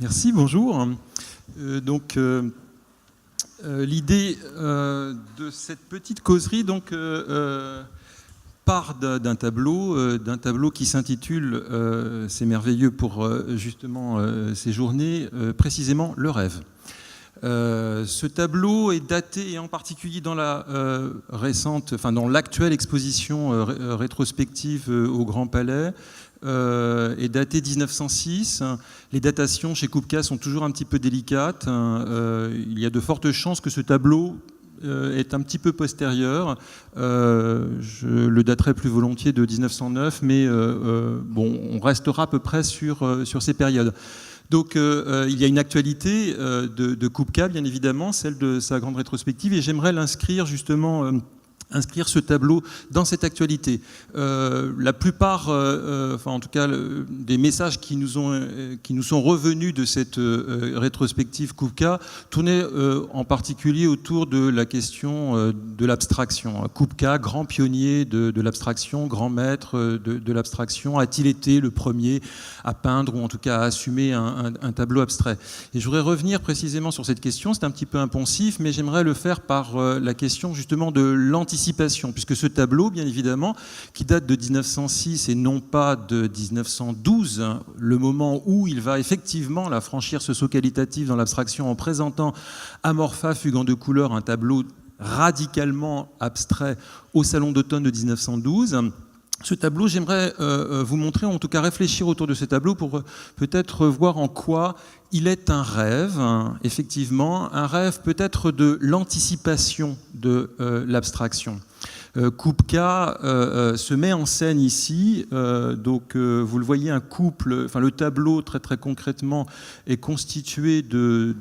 Merci, bonjour. L'idée de cette petite causerie part d'un tableau qui s'intitule c'est merveilleux pour justement ces journées, précisément le rêve. Ce tableau est daté, et en particulier dans la dans l'actuelle exposition rétrospective au Grand Palais, est daté 1906. Les datations chez Kupka sont toujours un petit peu délicates. Il y a de fortes chances que ce tableau est un petit peu postérieur. Je le daterai plus volontiers de 1909, mais on restera à peu près sur ces périodes. Donc il y a une actualité de Kupka, bien évidemment, celle de sa grande rétrospective, et j'aimerais l'inscrire justement... inscrire ce tableau dans cette actualité. La plupart, en tout cas, des messages qui nous sont revenus de cette rétrospective Kupka tournaient en particulier autour de la question de l'abstraction. Kupka, grand pionnier de l'abstraction, grand maître de l'abstraction, a-t-il été le premier à peindre ou en tout cas à assumer un tableau abstrait? Et je voudrais revenir précisément sur cette question. C'est un petit peu impensif, mais j'aimerais le faire par la question justement de l'anticipation, puisque ce tableau, bien évidemment, qui date de 1906 et non pas de 1912, le moment où il va effectivement franchir ce saut qualitatif dans l'abstraction en présentant Amorpha, Fugue de couleurs, un tableau radicalement abstrait au Salon d'automne de 1912. Ce tableau, j'aimerais vous montrer, en tout cas réfléchir autour de ce tableau pour peut-être voir en quoi il est un rêve, effectivement, un rêve peut-être de l'anticipation de l'abstraction. Kupka se met en scène ici, vous le voyez, un couple, le tableau très très concrètement est constitué de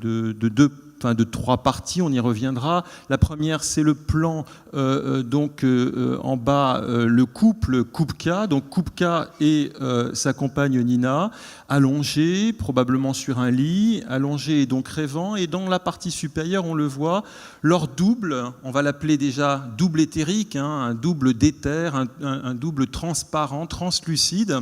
trois parties, on y reviendra. La première, c'est le plan, en bas, le couple Kupka, donc Kupka et sa compagne Nina, allongés, probablement sur un lit, allongés et donc rêvant, et dans la partie supérieure, on le voit, leur double, on va l'appeler déjà double éthérique, un double d'éther, un double transparent, translucide,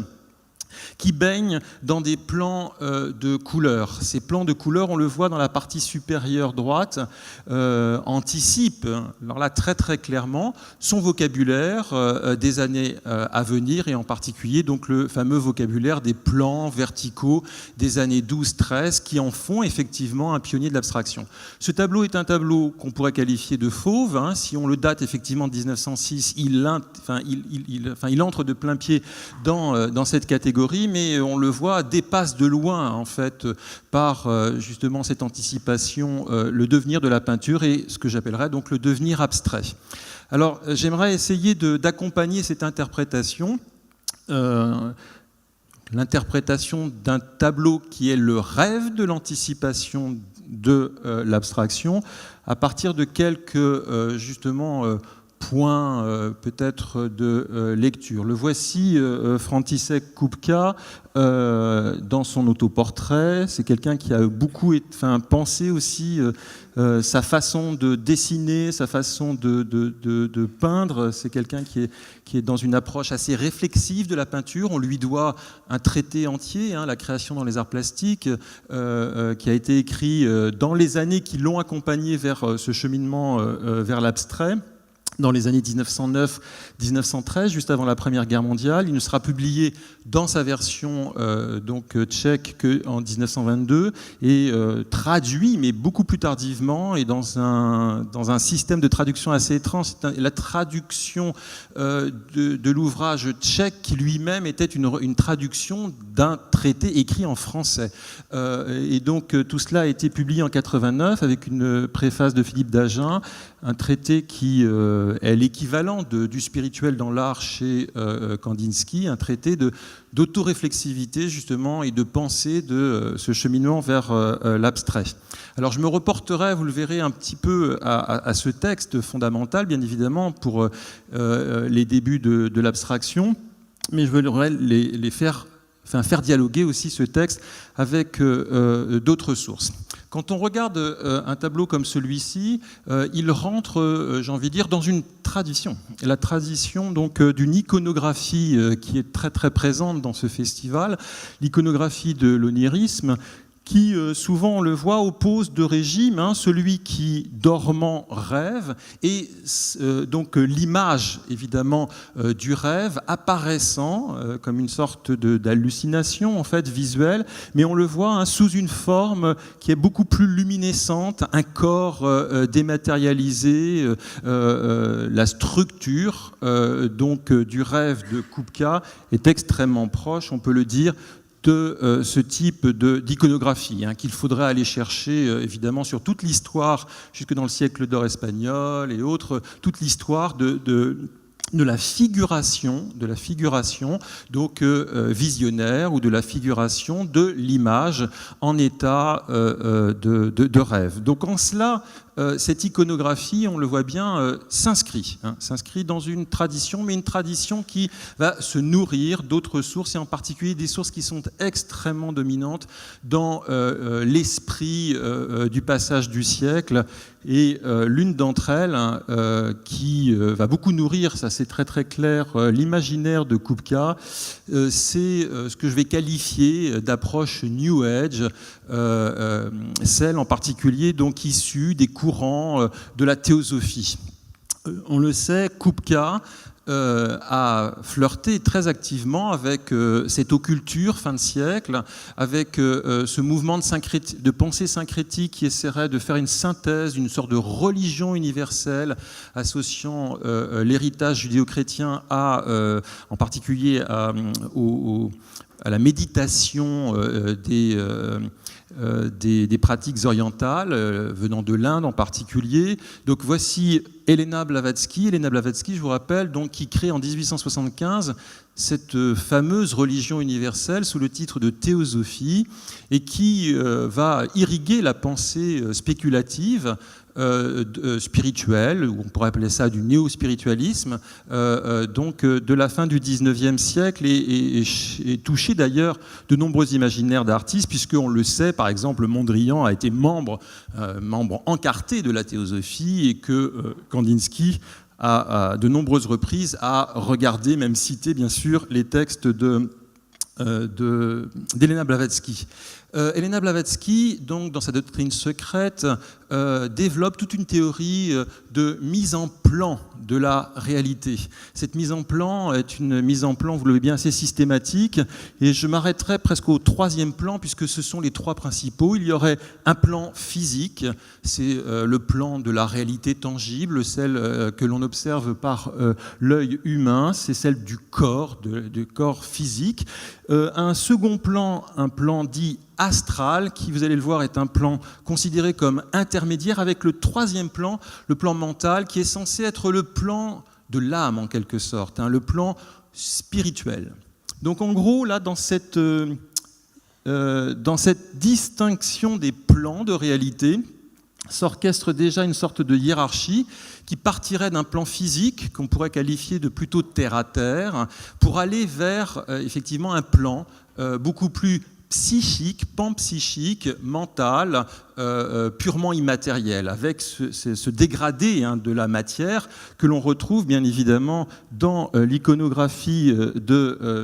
qui baignent dans des plans de couleurs. Ces plans de couleurs, on le voit dans la partie supérieure droite, anticipent, alors là très très clairement, son vocabulaire des années à venir, et en particulier donc le fameux vocabulaire des plans verticaux des années 12-13 qui en font effectivement un pionnier de l'abstraction. Ce tableau est un tableau qu'on pourrait qualifier de fauve, si on le date effectivement de 1906, il entre de plein pied dans cette catégorie, mais on le voit, dépasse de loin en fait par justement cette anticipation le devenir de la peinture et ce que j'appellerais donc le devenir abstrait. Alors j'aimerais essayer d'accompagner cette interprétation, l'interprétation d'un tableau qui est le rêve de l'anticipation de l'abstraction à partir de quelques justement point peut-être de lecture. Le voici, František Kupka, dans son autoportrait. C'est quelqu'un qui a beaucoup pensé aussi sa façon de dessiner, sa façon de peindre. C'est quelqu'un qui est dans une approche assez réflexive de la peinture. On lui doit un traité entier, la création dans les arts plastiques, qui a été écrit dans les années qui l'ont accompagné vers ce cheminement vers l'abstrait, dans les années 1909-1913, juste avant la Première Guerre mondiale. Il ne sera publié dans sa version tchèque qu'en 1922 et traduit, mais beaucoup plus tardivement, et dans un système de traduction assez étrange. C'est la traduction de l'ouvrage tchèque qui lui-même était une traduction d'un traité écrit en français. Et donc tout cela a été publié en 89 avec une préface de Philippe Dagen, un traité qui est l'équivalent du spirituel dans l'art chez Kandinsky, un traité d'autoréflexivité justement et de pensée de ce cheminement vers l'abstrait. Alors je me reporterai, vous le verrez, un petit peu à ce texte fondamental, bien évidemment, pour les débuts de l'abstraction, mais je voudrais les faire dialoguer aussi ce texte avec d'autres sources. Quand on regarde un tableau comme celui-ci, il rentre, j'ai envie de dire, dans une tradition. La tradition donc d'une iconographie qui est très très présente dans ce festival, l'iconographie de l'onirisme, qui, souvent on le voit, oppose deux régimes, hein, celui qui, dormant, rêve, et donc l'image, évidemment, du rêve apparaissant comme une sorte d'hallucination, en fait, visuelle, mais on le voit, hein, sous une forme qui est beaucoup plus luminescente, un corps dématérialisé, la structure donc du rêve de Kupka est extrêmement proche, on peut le dire, de ce type d'iconographie, hein, qu'il faudrait aller chercher évidemment sur toute l'histoire, jusque dans le siècle d'or espagnol et autres, toute l'histoire de la figuration, donc visionnaire, ou de la figuration de l'image en état de rêve. Donc en cela, cette iconographie, on le voit bien, s'inscrit dans une tradition, mais une tradition qui va se nourrir d'autres sources, et en particulier des sources qui sont extrêmement dominantes dans l'esprit du passage du siècle. Et l'une d'entre elles, qui va beaucoup nourrir, ça c'est très très clair, l'imaginaire de Kupka, c'est ce que je vais qualifier d'approche New Age, celle en particulier donc issue des courants de la théosophie. On le sait, Kupka a flirté très activement avec cette occulture fin de siècle, avec ce mouvement de pensée syncrétique qui essaierait de faire une synthèse, une sorte de religion universelle, associant l'héritage judéo-chrétien en particulier à la méditation des pratiques orientales, venant de l'Inde en particulier. Donc voici Elena Blavatsky, je vous rappelle, donc, qui crée en 1875 cette fameuse religion universelle sous le titre de théosophie, et qui va irriguer la pensée spéculative, spirituelle, ou on pourrait appeler ça du néo-spiritualisme, donc de la fin du 19e siècle, et touché d'ailleurs de nombreux imaginaires d'artistes, puisqu'on le sait, par exemple, Mondrian a été membre encarté de la théosophie, et que Kandinsky, à de nombreuses reprises, a regardé, même cité bien sûr, les textes d'Elena Blavatsky. Elena Blavatsky, donc, dans sa doctrine secrète, développe toute une théorie de mise en plan de la réalité. Cette mise en plan est une mise en plan, vous le voyez bien, assez systématique, et je m'arrêterai presque au troisième plan, puisque ce sont les trois principaux. Il y aurait un plan physique, c'est le plan de la réalité tangible, celle que l'on observe par l'œil humain, c'est celle du corps, du corps physique. Un second plan, un plan dit astral, qui, vous allez le voir, est un plan considéré comme intermédiaire, avec le troisième plan, le plan mental, qui est censé être le plan de l'âme en quelque sorte, le plan spirituel. Donc en gros, là, dans cette distinction des plans de réalité, s'orchestre déjà une sorte de hiérarchie qui partirait d'un plan physique, qu'on pourrait qualifier de plutôt terre-à-terre, pour aller vers effectivement un plan beaucoup plus psychique, panpsychique, mental, purement immatériel, avec ce dégradé de la matière que l'on retrouve bien évidemment dans l'iconographie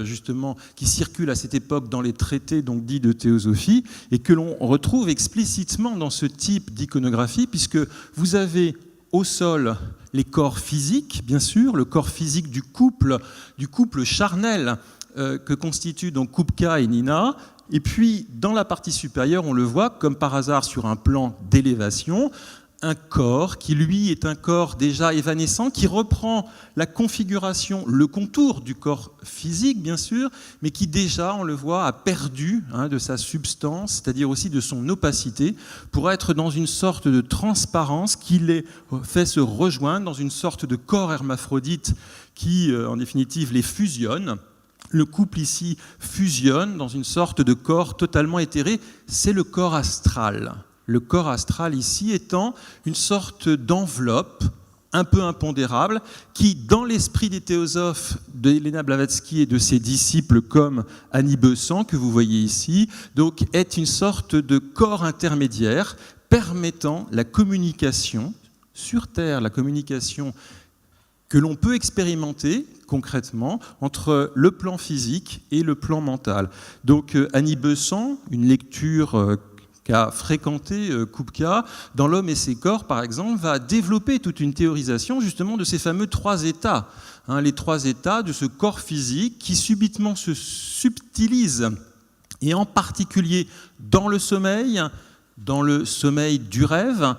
justement qui circule à cette époque dans les traités donc dits de théosophie, et que l'on retrouve explicitement dans ce type d'iconographie, puisque vous avez au sol les corps physiques, bien sûr, le corps physique du couple charnel que constituent donc Kupka et Nina. Et puis, dans la partie supérieure, on le voit, comme par hasard, sur un plan d'élévation, un corps qui, lui, est un corps déjà évanescent, qui reprend la configuration, le contour du corps physique, bien sûr, mais qui déjà, on le voit, a perdu de sa substance, c'est-à-dire aussi de son opacité, pour être dans une sorte de transparence qui les fait se rejoindre dans une sorte de corps hermaphrodite qui, en définitive, les fusionne. Le couple ici fusionne dans une sorte de corps totalement éthéré, c'est le corps astral. Le corps astral ici étant une sorte d'enveloppe un peu impondérable qui, dans l'esprit des théosophes d'Elena Blavatsky et de ses disciples comme Annie Besant, que vous voyez ici, donc est une sorte de corps intermédiaire permettant la communication sur Terre, la communication que l'on peut expérimenter concrètement entre le plan physique et le plan mental. Donc Annie Besant, une lecture qu'a fréquenté Kupka, dans L'homme et ses corps, par exemple, va développer toute une théorisation justement de ces fameux 3 états. Les 3 états de ce corps physique qui subitement se subtilise, et en particulier dans le sommeil du rêve,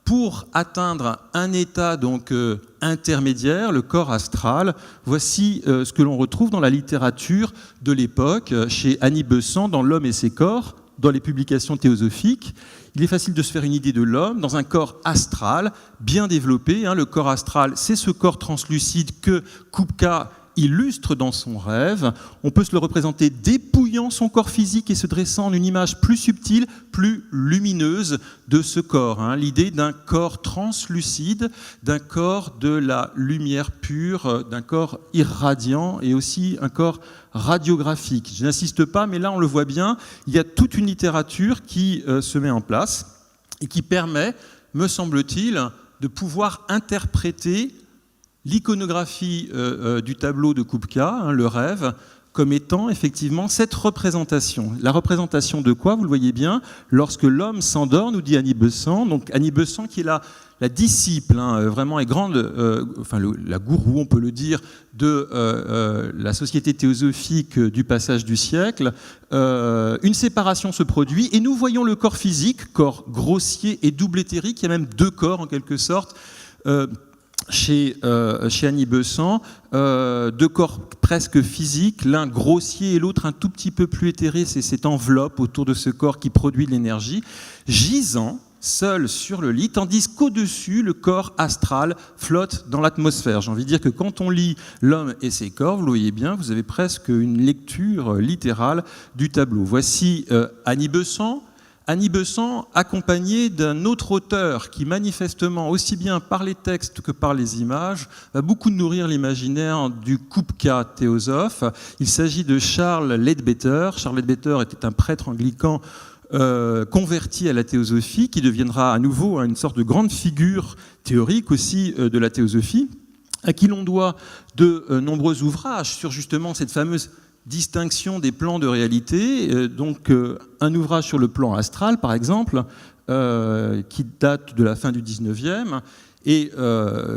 pour atteindre un état donc intermédiaire, le corps astral. Voici ce que l'on retrouve dans la littérature de l'époque, chez Annie Besant, dans L'homme et ses corps, dans les publications théosophiques. Il est facile de se faire une idée de l'homme dans un corps astral bien développé. Le corps astral, c'est ce corps translucide que Kupka illustre dans son rêve. On peut se le représenter dépouillant son corps physique et se dressant en une image plus subtile, plus lumineuse de ce corps. L'idée d'un corps translucide, d'un corps de la lumière pure, d'un corps irradiant et aussi un corps radiographique. Je n'insiste pas, mais là on le voit bien, il y a toute une littérature qui se met en place et qui permet, me semble-t-il, de pouvoir interpréter l'iconographie du tableau de Kupka, le rêve, comme étant effectivement cette représentation. La représentation de quoi? Vous le voyez bien, lorsque l'homme s'endort, nous dit Annie Besant. Donc Annie Besant qui est la disciple, vraiment est grande, la gourou, on peut le dire, de la société théosophique du passage du siècle. Une séparation se produit et nous voyons le corps physique, corps grossier et double éthérique. Il y a même 2 corps en quelque sorte. Chez Annie Besant, 2 corps presque physiques, l'un grossier et l'autre un tout petit peu plus éthéré, c'est cette enveloppe autour de ce corps qui produit de l'énergie, gisant seul sur le lit, tandis qu'au-dessus, le corps astral flotte dans l'atmosphère. J'ai envie de dire que quand on lit L'homme et ses corps, vous le voyez bien, vous avez presque une lecture littérale du tableau. Voici Annie Besant, accompagnée d'un autre auteur qui manifestement, aussi bien par les textes que par les images, va beaucoup nourrir l'imaginaire du Kupka théosophe. Il s'agit de Charles Leadbeater. Charles Leadbeater était un prêtre anglican converti à la théosophie, qui deviendra à nouveau une sorte de grande figure théorique aussi de la théosophie, à qui l'on doit de nombreux ouvrages sur justement cette fameuse distinction des plans de réalité, donc un ouvrage sur le plan astral par exemple, qui date de la fin du 19e, et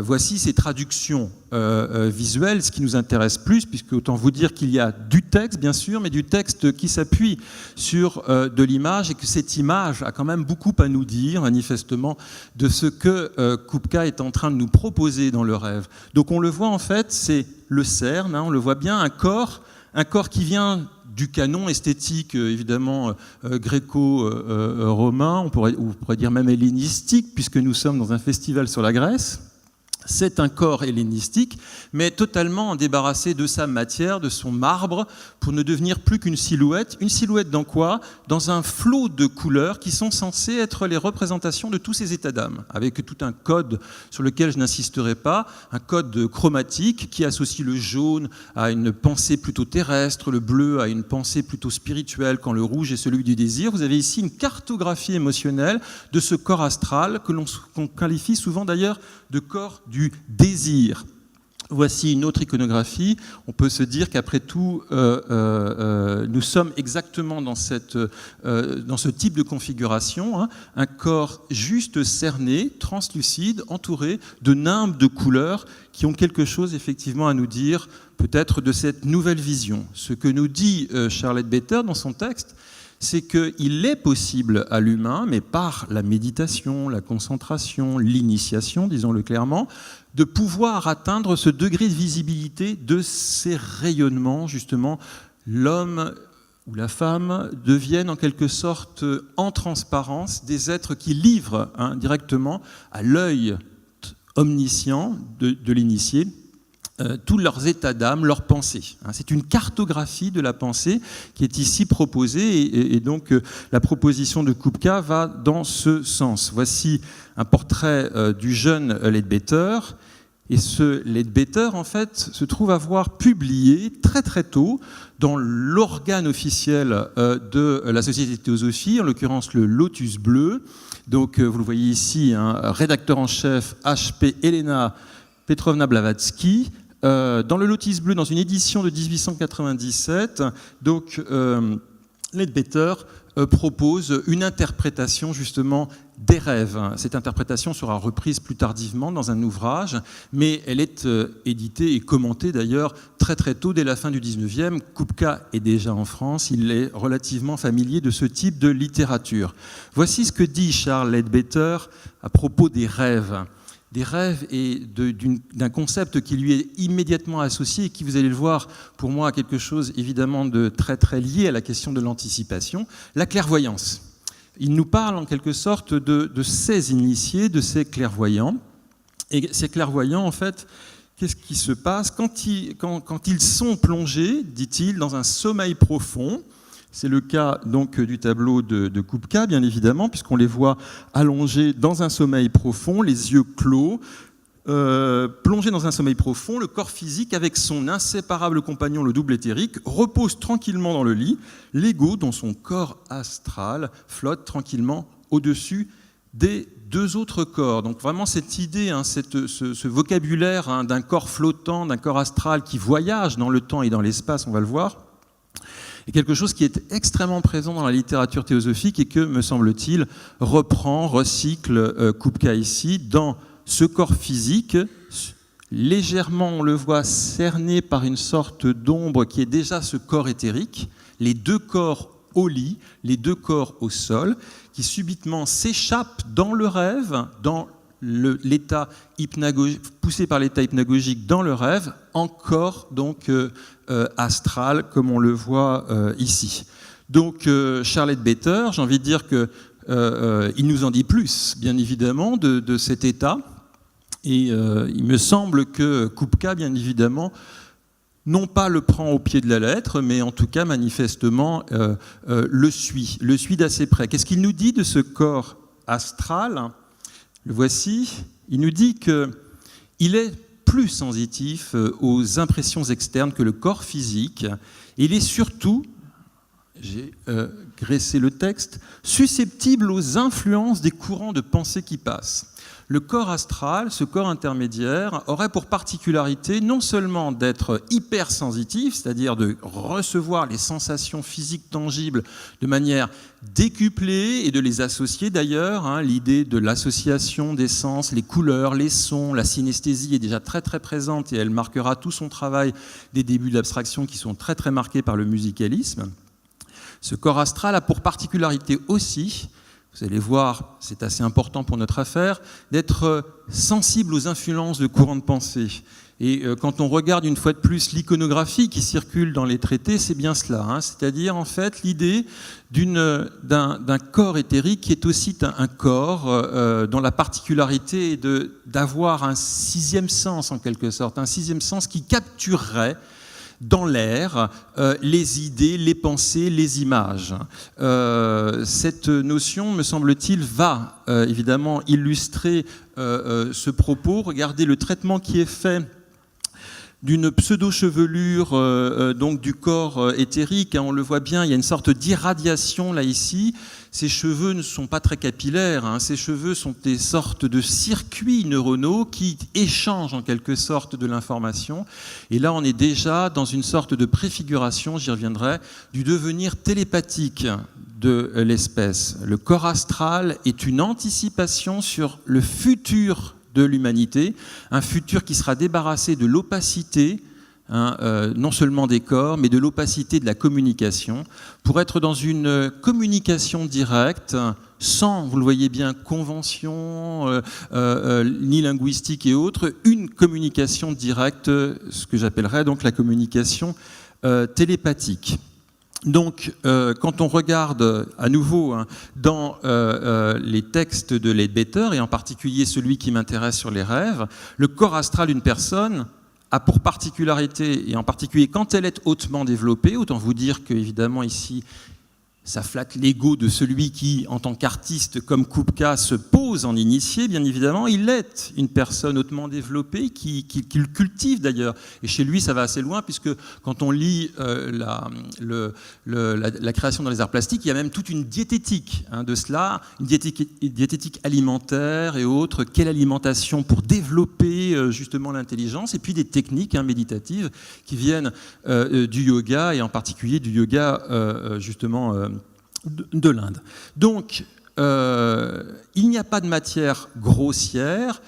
voici ces traductions visuelles, ce qui nous intéresse plus, puisque autant vous dire qu'il y a du texte bien sûr, mais du texte qui s'appuie sur de l'image, et que cette image a quand même beaucoup à nous dire manifestement de ce que Kupka est en train de nous proposer dans le rêve. Donc on le voit en fait, c'est le cerne, on le voit bien, un corps qui vient du canon esthétique, évidemment, gréco-romain, on pourrait dire même hellénistique, puisque nous sommes dans un festival sur la Grèce. C'est un corps hellénistique, mais totalement débarrassé de sa matière, de son marbre, pour ne devenir plus qu'une silhouette. Une silhouette dans quoi? Dans un flot de couleurs qui sont censées être les représentations de tous ces états d'âme, avec tout un code sur lequel je n'insisterai pas, un code chromatique qui associe le jaune à une pensée plutôt terrestre, le bleu à une pensée plutôt spirituelle, quand le rouge est celui du désir. Vous avez ici une cartographie émotionnelle de ce corps astral que qu'on qualifie souvent d'ailleurs de corps du désir. Voici une autre iconographie. On peut se dire qu'après tout, nous sommes exactement dans ce type de configuration, un corps juste cerné, translucide, entouré de nimbes de couleurs qui ont quelque chose effectivement à nous dire, peut-être de cette nouvelle vision. Ce que nous dit Charles Leadbeater dans son texte, c'est qu'il est possible à l'humain, mais par la méditation, la concentration, l'initiation, disons-le clairement, de pouvoir atteindre ce degré de visibilité de ces rayonnements. Justement, l'homme ou la femme deviennent en quelque sorte en transparence des êtres qui livrent directement à l'œil omniscient de l'initié tous leurs états d'âme, leurs pensées. C'est une cartographie de la pensée qui est ici proposée, et donc la proposition de Kupka va dans ce sens. Voici un portrait du jeune Leadbeater, et ce Leadbeater, en fait, se trouve avoir publié très très tôt dans l'organe officiel de la Société de Théosophie, en l'occurrence le Lotus Bleu. Donc vous le voyez ici, rédacteur en chef H.P. Elena Petrovna Blavatsky, dans le Lotus Bleu, dans une édition de 1897. Donc Leadbeater propose une interprétation justement des rêves. Cette interprétation sera reprise plus tardivement dans un ouvrage, mais elle est éditée et commentée d'ailleurs très très tôt, dès la fin du 19e. Kupka est déjà en France, il est relativement familier de ce type de littérature. Voici ce que dit Charles Leadbeater à propos des rêves. Des rêves et d'un concept qui lui est immédiatement associé et qui, vous allez le voir, pour moi, a quelque chose évidemment de très très lié à la question de l'anticipation, la clairvoyance. Il nous parle en quelque sorte de ces initiés, de ces clairvoyants. Et ces clairvoyants, en fait, qu'est-ce qui se passe quand ils sont plongés, dit-il, dans un sommeil profond? C'est le cas donc du tableau de Kupka, bien évidemment, puisqu'on les voit allongés dans un sommeil profond, les yeux clos, plongés dans un sommeil profond, le corps physique, avec son inséparable compagnon, le double éthérique, repose tranquillement dans le lit. L'ego, dont son corps astral, flotte tranquillement au-dessus des deux autres corps. Donc vraiment cette idée, ce vocabulaire d'un corps flottant, d'un corps astral qui voyage dans le temps et dans l'espace, on va le voir, est quelque chose qui est extrêmement présent dans la littérature théosophique et que, me semble-t-il, recycle Kupka ici, dans ce corps physique, légèrement, on le voit, cerné par une sorte d'ombre qui est déjà ce corps éthérique, les deux corps au lit, les deux corps au sol, qui subitement s'échappent dans le rêve, dans l'état poussé par l'état hypnagogique dans le rêve, encore donc astral, comme on le voit ici. Donc Charles Leadbeater, j'ai envie de dire qu'il nous en dit plus, bien évidemment, de cet état. Et il me semble que Kupka, bien évidemment, non pas le prend au pied de la lettre, mais en tout cas, manifestement, le suit d'assez près. Qu'est-ce qu'il nous dit de ce corps astral ? Le voici. Il nous dit qu'il est plus sensitif aux impressions externes que le corps physique. Et il est surtout, j'ai graissé le texte, susceptible aux influences des courants de pensée qui passent. Le corps astral, ce corps intermédiaire, aurait pour particularité non seulement d'être hypersensitif, c'est-à-dire de recevoir les sensations physiques tangibles de manière décuplée et de les associer d'ailleurs. L'idée de l'association des sens, les couleurs, les sons, la synesthésie est déjà très très présente et elle marquera tout son travail des débuts de l'abstraction qui sont très très marqués par le musicalisme. Ce corps astral a pour particularité aussi, vous allez voir, c'est assez important pour notre affaire, d'être sensible aux influences de courants de pensée. Et quand on regarde une fois de plus l'iconographie qui circule dans les traités, c'est bien cela. C'est-à-dire en fait l'idée d'un corps éthérique qui est aussi un corps dont la particularité est d'avoir un sixième sens en quelque sorte, un sixième sens qui capturerait dans l'air les idées, les pensées, les images. Cette notion, me semble-t-il, va évidemment illustrer ce propos. Regardez le traitement qui est fait d'une pseudo-chevelure donc du corps éthérique. On le voit bien, il y a une sorte d'irradiation là ici. Ces cheveux ne sont pas très capillaires, ces cheveux sont des sortes de circuits neuronaux qui échangent en quelque sorte de l'information. Et là, on est déjà dans une sorte de préfiguration, j'y reviendrai, du devenir télépathique de l'espèce. Le corps astral est une anticipation sur le futur de l'humanité, un futur qui sera débarrassé de l'opacité, non seulement des corps, mais de l'opacité de la communication, pour être dans une communication directe, sans, vous le voyez bien, convention, ni linguistique et autres, une communication directe, ce que j'appellerais donc la communication télépathique. Donc, quand on regarde à nouveau dans les textes de Leadbeater, et en particulier celui qui m'intéresse sur les rêves, le corps astral d'une personne a pour particularité, et en particulier quand elle est hautement développée, autant vous dire qu'évidemment ici, ça flatte l'ego de celui qui, en tant qu'artiste comme Kupka, se pose en initié, bien évidemment. Il est une personne hautement développée qui le cultive d'ailleurs. Et chez lui, ça va assez loin, puisque quand on lit la création dans les arts plastiques, il y a même toute une diététique de cela, une diététique alimentaire et autres. Quelle alimentation pour développer justement l'intelligence, et puis des techniques méditatives qui viennent du yoga, et en particulier du yoga justement de l'Inde. Donc, il n'y a pas de matière grossière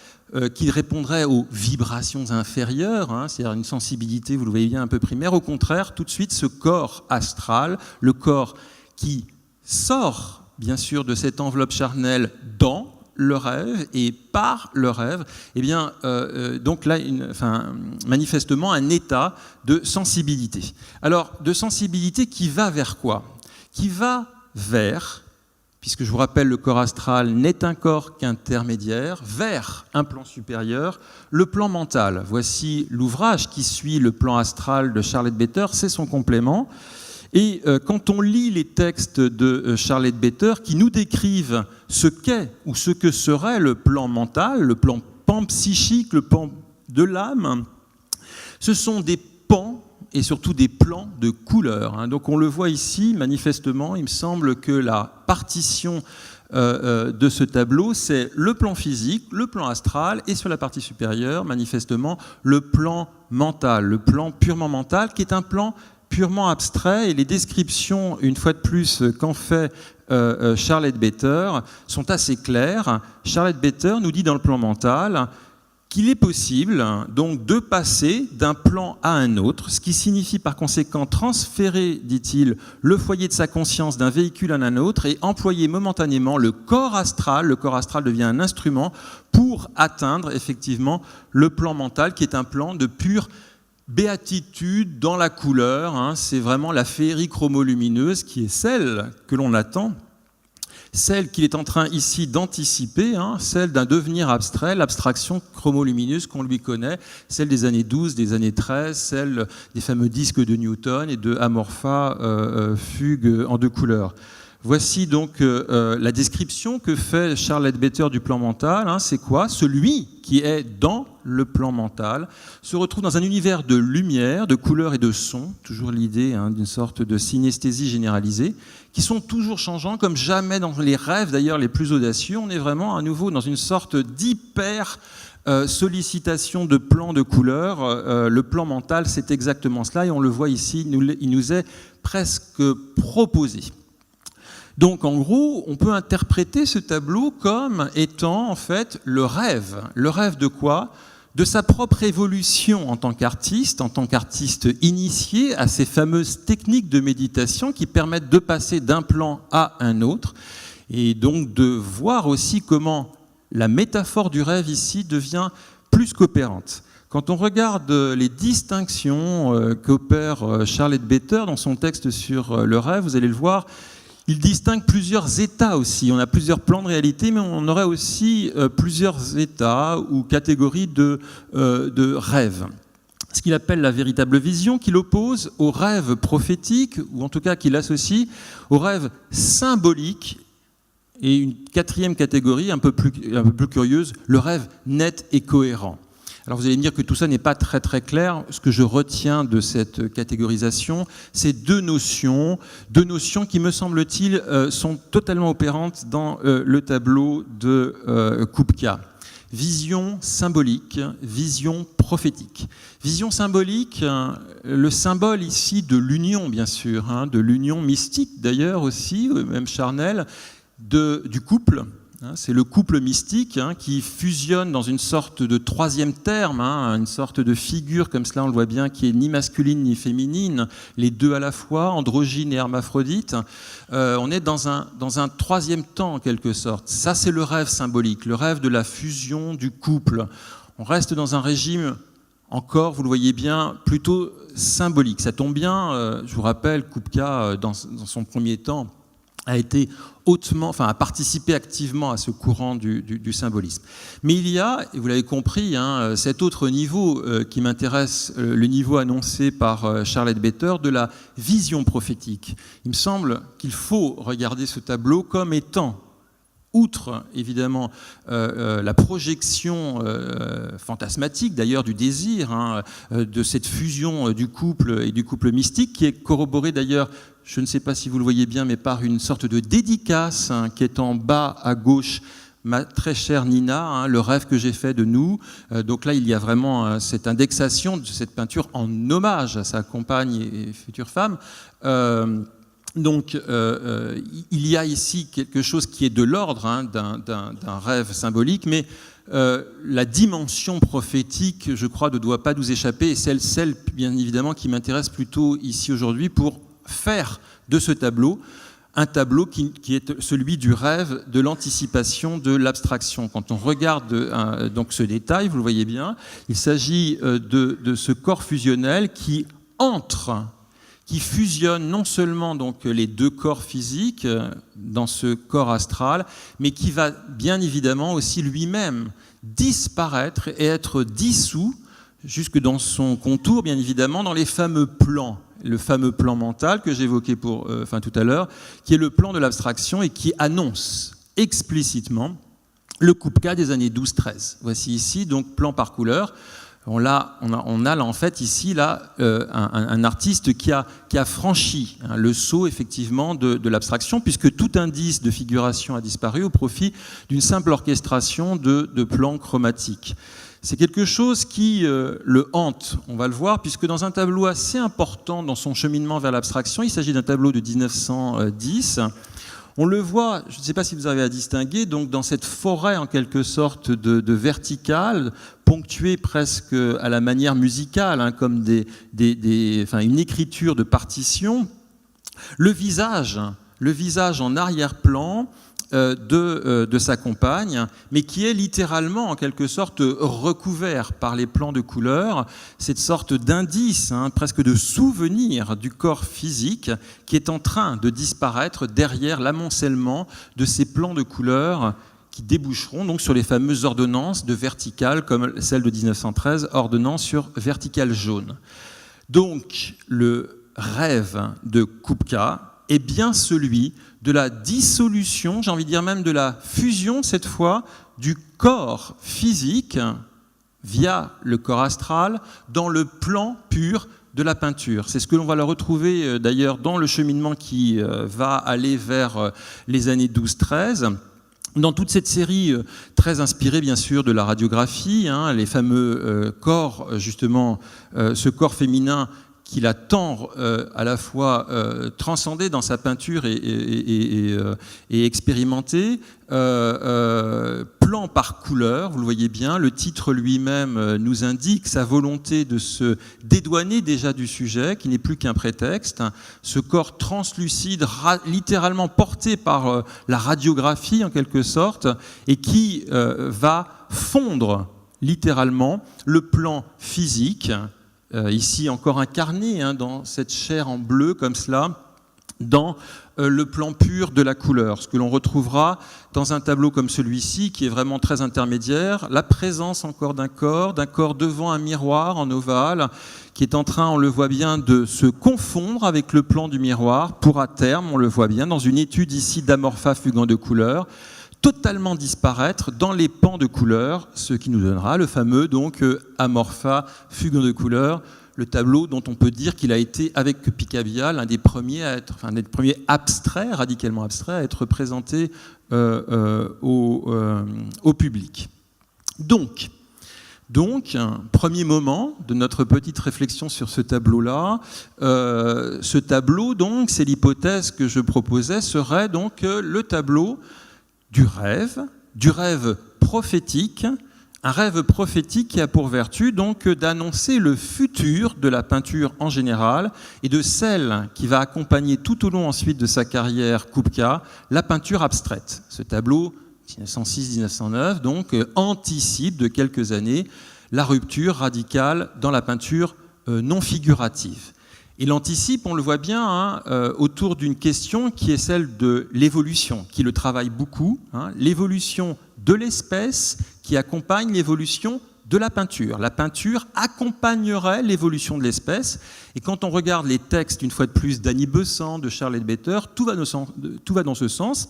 qui répondrait aux vibrations inférieures, c'est-à-dire une sensibilité, vous le voyez bien, un peu primaire. Au contraire, tout de suite, ce corps astral, le corps qui sort, bien sûr, de cette enveloppe charnelle dans le rêve et par le rêve, eh bien, donc là, manifestement, un état de sensibilité. Alors, de sensibilité qui va vers quoi ? Qui va vers, puisque je vous rappelle, le corps astral n'est un corps qu'intermédiaire, vers un plan supérieur, le plan mental. Voici l'ouvrage qui suit le plan astral de Charlotte Better, c'est son complément. Et quand on lit les textes de Charlotte Better qui nous décrivent ce qu'est ou ce que serait le plan mental, le plan panpsychique, le plan de l'âme, ce sont des pans et surtout des plans de couleurs. Donc on le voit ici, manifestement, il me semble que la partition de ce tableau, c'est le plan physique, le plan astral, et sur la partie supérieure, manifestement, le plan mental, le plan purement mental, qui est un plan purement abstrait, et les descriptions, une fois de plus, qu'en fait Charlotte Better, sont assez claires. Charlotte Better nous dit dans le plan mental qu'il est possible donc de passer d'un plan à un autre, ce qui signifie par conséquent transférer, dit-il, le foyer de sa conscience d'un véhicule à un autre et employer momentanément le corps astral. Le corps astral devient un instrument pour atteindre effectivement le plan mental, qui est un plan de pure béatitude dans la couleur. C'est vraiment la féerie chromolumineuse qui est celle que l'on attend, celle qu'il est en train ici d'anticiper, celle d'un devenir abstrait, l'abstraction chromolumineuse qu'on lui connaît, celle des années 12, des années 13, celle des fameux disques de Newton et de Amorpha, fugue en deux couleurs. Voici donc la description que fait Charlotte Better du plan mental. C'est quoi ? Celui qui est dans le plan mental se retrouve dans un univers de lumière, de couleurs et de sons, toujours l'idée d'une sorte de synesthésie généralisée, qui sont toujours changeants, comme jamais dans les rêves d'ailleurs les plus audacieux. On est vraiment à nouveau dans une sorte d'hyper sollicitation de plans de couleurs. Le plan mental, c'est exactement cela, et on le voit ici, il nous est presque proposé. Donc en gros, on peut interpréter ce tableau comme étant en fait le rêve. Le rêve de quoi ? De sa propre évolution en tant qu'artiste initié à ces fameuses techniques de méditation qui permettent de passer d'un plan à un autre, et donc de voir aussi comment la métaphore du rêve ici devient plus qu'opérante. Quand on regarde les distinctions qu'opère Charlotte Better dans son texte sur le rêve, vous allez le voir, il distingue plusieurs états aussi. On a plusieurs plans de réalité, mais on aurait aussi plusieurs états ou catégories de rêves. Ce qu'il appelle la véritable vision, qu'il oppose au rêve prophétique, ou en tout cas qu'il associe au rêve symbolique. Et une quatrième catégorie, un peu plus curieuse, le rêve net et cohérent. Alors vous allez me dire que tout ça n'est pas très très clair. Ce que je retiens de cette catégorisation, c'est deux notions qui, me semble-t-il, sont totalement opérantes dans le tableau de Kupka. Vision symbolique, vision prophétique. Vision symbolique, le symbole ici de l'union, bien sûr, de l'union mystique d'ailleurs aussi, même charnelle, du couple. C'est le couple mystique qui fusionne dans une sorte de troisième terme, une sorte de figure comme cela, on le voit bien, qui est ni masculine ni féminine, les deux à la fois, androgyne et hermaphrodite. On est dans un troisième temps en quelque sorte. Ça, c'est le rêve symbolique, le rêve de la fusion du couple. On reste dans un régime encore, vous le voyez bien, plutôt symbolique. Ça tombe bien, je vous rappelle, Kupka, dans son premier temps, a participé activement à ce courant du symbolisme. Mais il y a, et vous l'avez compris, cet autre niveau qui m'intéresse, le niveau annoncé par Charlotte Better, de la vision prophétique. Il me semble qu'il faut regarder ce tableau comme étant, outre évidemment la projection fantasmatique d'ailleurs du désir, de cette fusion du couple et du couple mystique, qui est corroborée d'ailleurs, je ne sais pas si vous le voyez bien, mais par une sorte de dédicace qui est en bas à gauche, ma très chère Nina, le rêve que j'ai fait de nous. Donc là, il y a vraiment cette indexation de cette peinture en hommage à sa compagne et future femme. Donc, il y a ici quelque chose qui est de l'ordre d'un rêve symbolique, mais la dimension prophétique, je crois, ne doit pas nous échapper, et celle bien évidemment, qui m'intéresse plutôt ici aujourd'hui pour faire de ce tableau un tableau qui est celui du rêve, de l'anticipation, de l'abstraction. Quand on regarde donc ce détail, vous le voyez bien, il s'agit de ce corps fusionnel qui fusionne non seulement donc les deux corps physiques dans ce corps astral, mais qui va bien évidemment aussi lui-même disparaître et être dissous jusque dans son contour, bien évidemment, dans les fameux plans. Le fameux plan mental que j'évoquais tout à l'heure, qui est le plan de l'abstraction et qui annonce explicitement le Kupka des années 12-13. Voici ici, donc, plan par couleur. On a là, en fait, ici, là, un artiste qui a franchi le saut, effectivement, de l'abstraction, puisque tout indice de figuration a disparu au profit d'une simple orchestration de plans chromatiques. C'est quelque chose qui le hante, on va le voir, puisque dans un tableau assez important dans son cheminement vers l'abstraction, il s'agit d'un tableau de 1910, on le voit, je ne sais pas si vous arrivez à distinguer, donc dans cette forêt en quelque sorte de verticale, ponctuée presque à la manière musicale, comme une écriture de partition, le visage en arrière-plan de sa compagne, mais qui est littéralement en quelque sorte recouvert par les plans de couleurs, cette sorte d'indice, presque de souvenir du corps physique qui est en train de disparaître derrière l'amoncellement de ces plans de couleurs qui déboucheront donc sur les fameuses ordonnances de verticale comme celle de 1913, ordonnance sur verticale jaune. Donc le rêve de Kupka est bien celui de la dissolution, j'ai envie de dire même de la fusion cette fois, du corps physique via le corps astral dans le plan pur de la peinture. C'est ce que l'on va le retrouver d'ailleurs dans le cheminement qui va aller vers les années 12-13. Dans toute cette série très inspirée bien sûr de la radiographie, les fameux corps, justement, ce corps féminin qu'il a tant à la fois transcendé dans sa peinture et expérimenté, plan par couleur, vous le voyez bien, le titre lui-même nous indique sa volonté de se dédouaner déjà du sujet, qui n'est plus qu'un prétexte, ce corps translucide, littéralement porté par la radiographie en quelque sorte, et qui va fondre littéralement le plan physique, ici encore incarné dans cette chair en bleu comme cela, dans le plan pur de la couleur. Ce que l'on retrouvera dans un tableau comme celui-ci, qui est vraiment très intermédiaire, la présence encore d'un corps devant un miroir en ovale, qui est en train, on le voit bien, de se confondre avec le plan du miroir, pour à terme, on le voit bien, dans une étude ici d'amorpha fugant de couleurs, totalement disparaître dans les pans de couleurs, ce qui nous donnera le fameux donc amorpha fugant de couleurs, le tableau dont on peut dire qu'il a été, avec Picabia, l'un des premiers abstraits, radicalement abstraits, à être présenté au public. Donc, premier moment de notre petite réflexion sur ce tableau-là. Ce tableau, donc, c'est l'hypothèse que je proposais, serait donc le tableau du rêve prophétique, un rêve prophétique qui a pour vertu donc d'annoncer le futur de la peinture en général et de celle qui va accompagner tout au long ensuite de sa carrière Kupka, la peinture abstraite. Ce tableau, 1906-1909, donc anticipe de quelques années la rupture radicale dans la peinture non figurative. Il anticipe, on le voit bien, autour d'une question qui est celle de l'évolution, qui le travaille beaucoup, l'évolution de l'espèce qui accompagne l'évolution de la peinture. La peinture accompagnerait l'évolution de l'espèce. Et quand on regarde les textes, une fois de plus, d'Annie Besant, de Charles Leadbeater, tout va dans ce sens.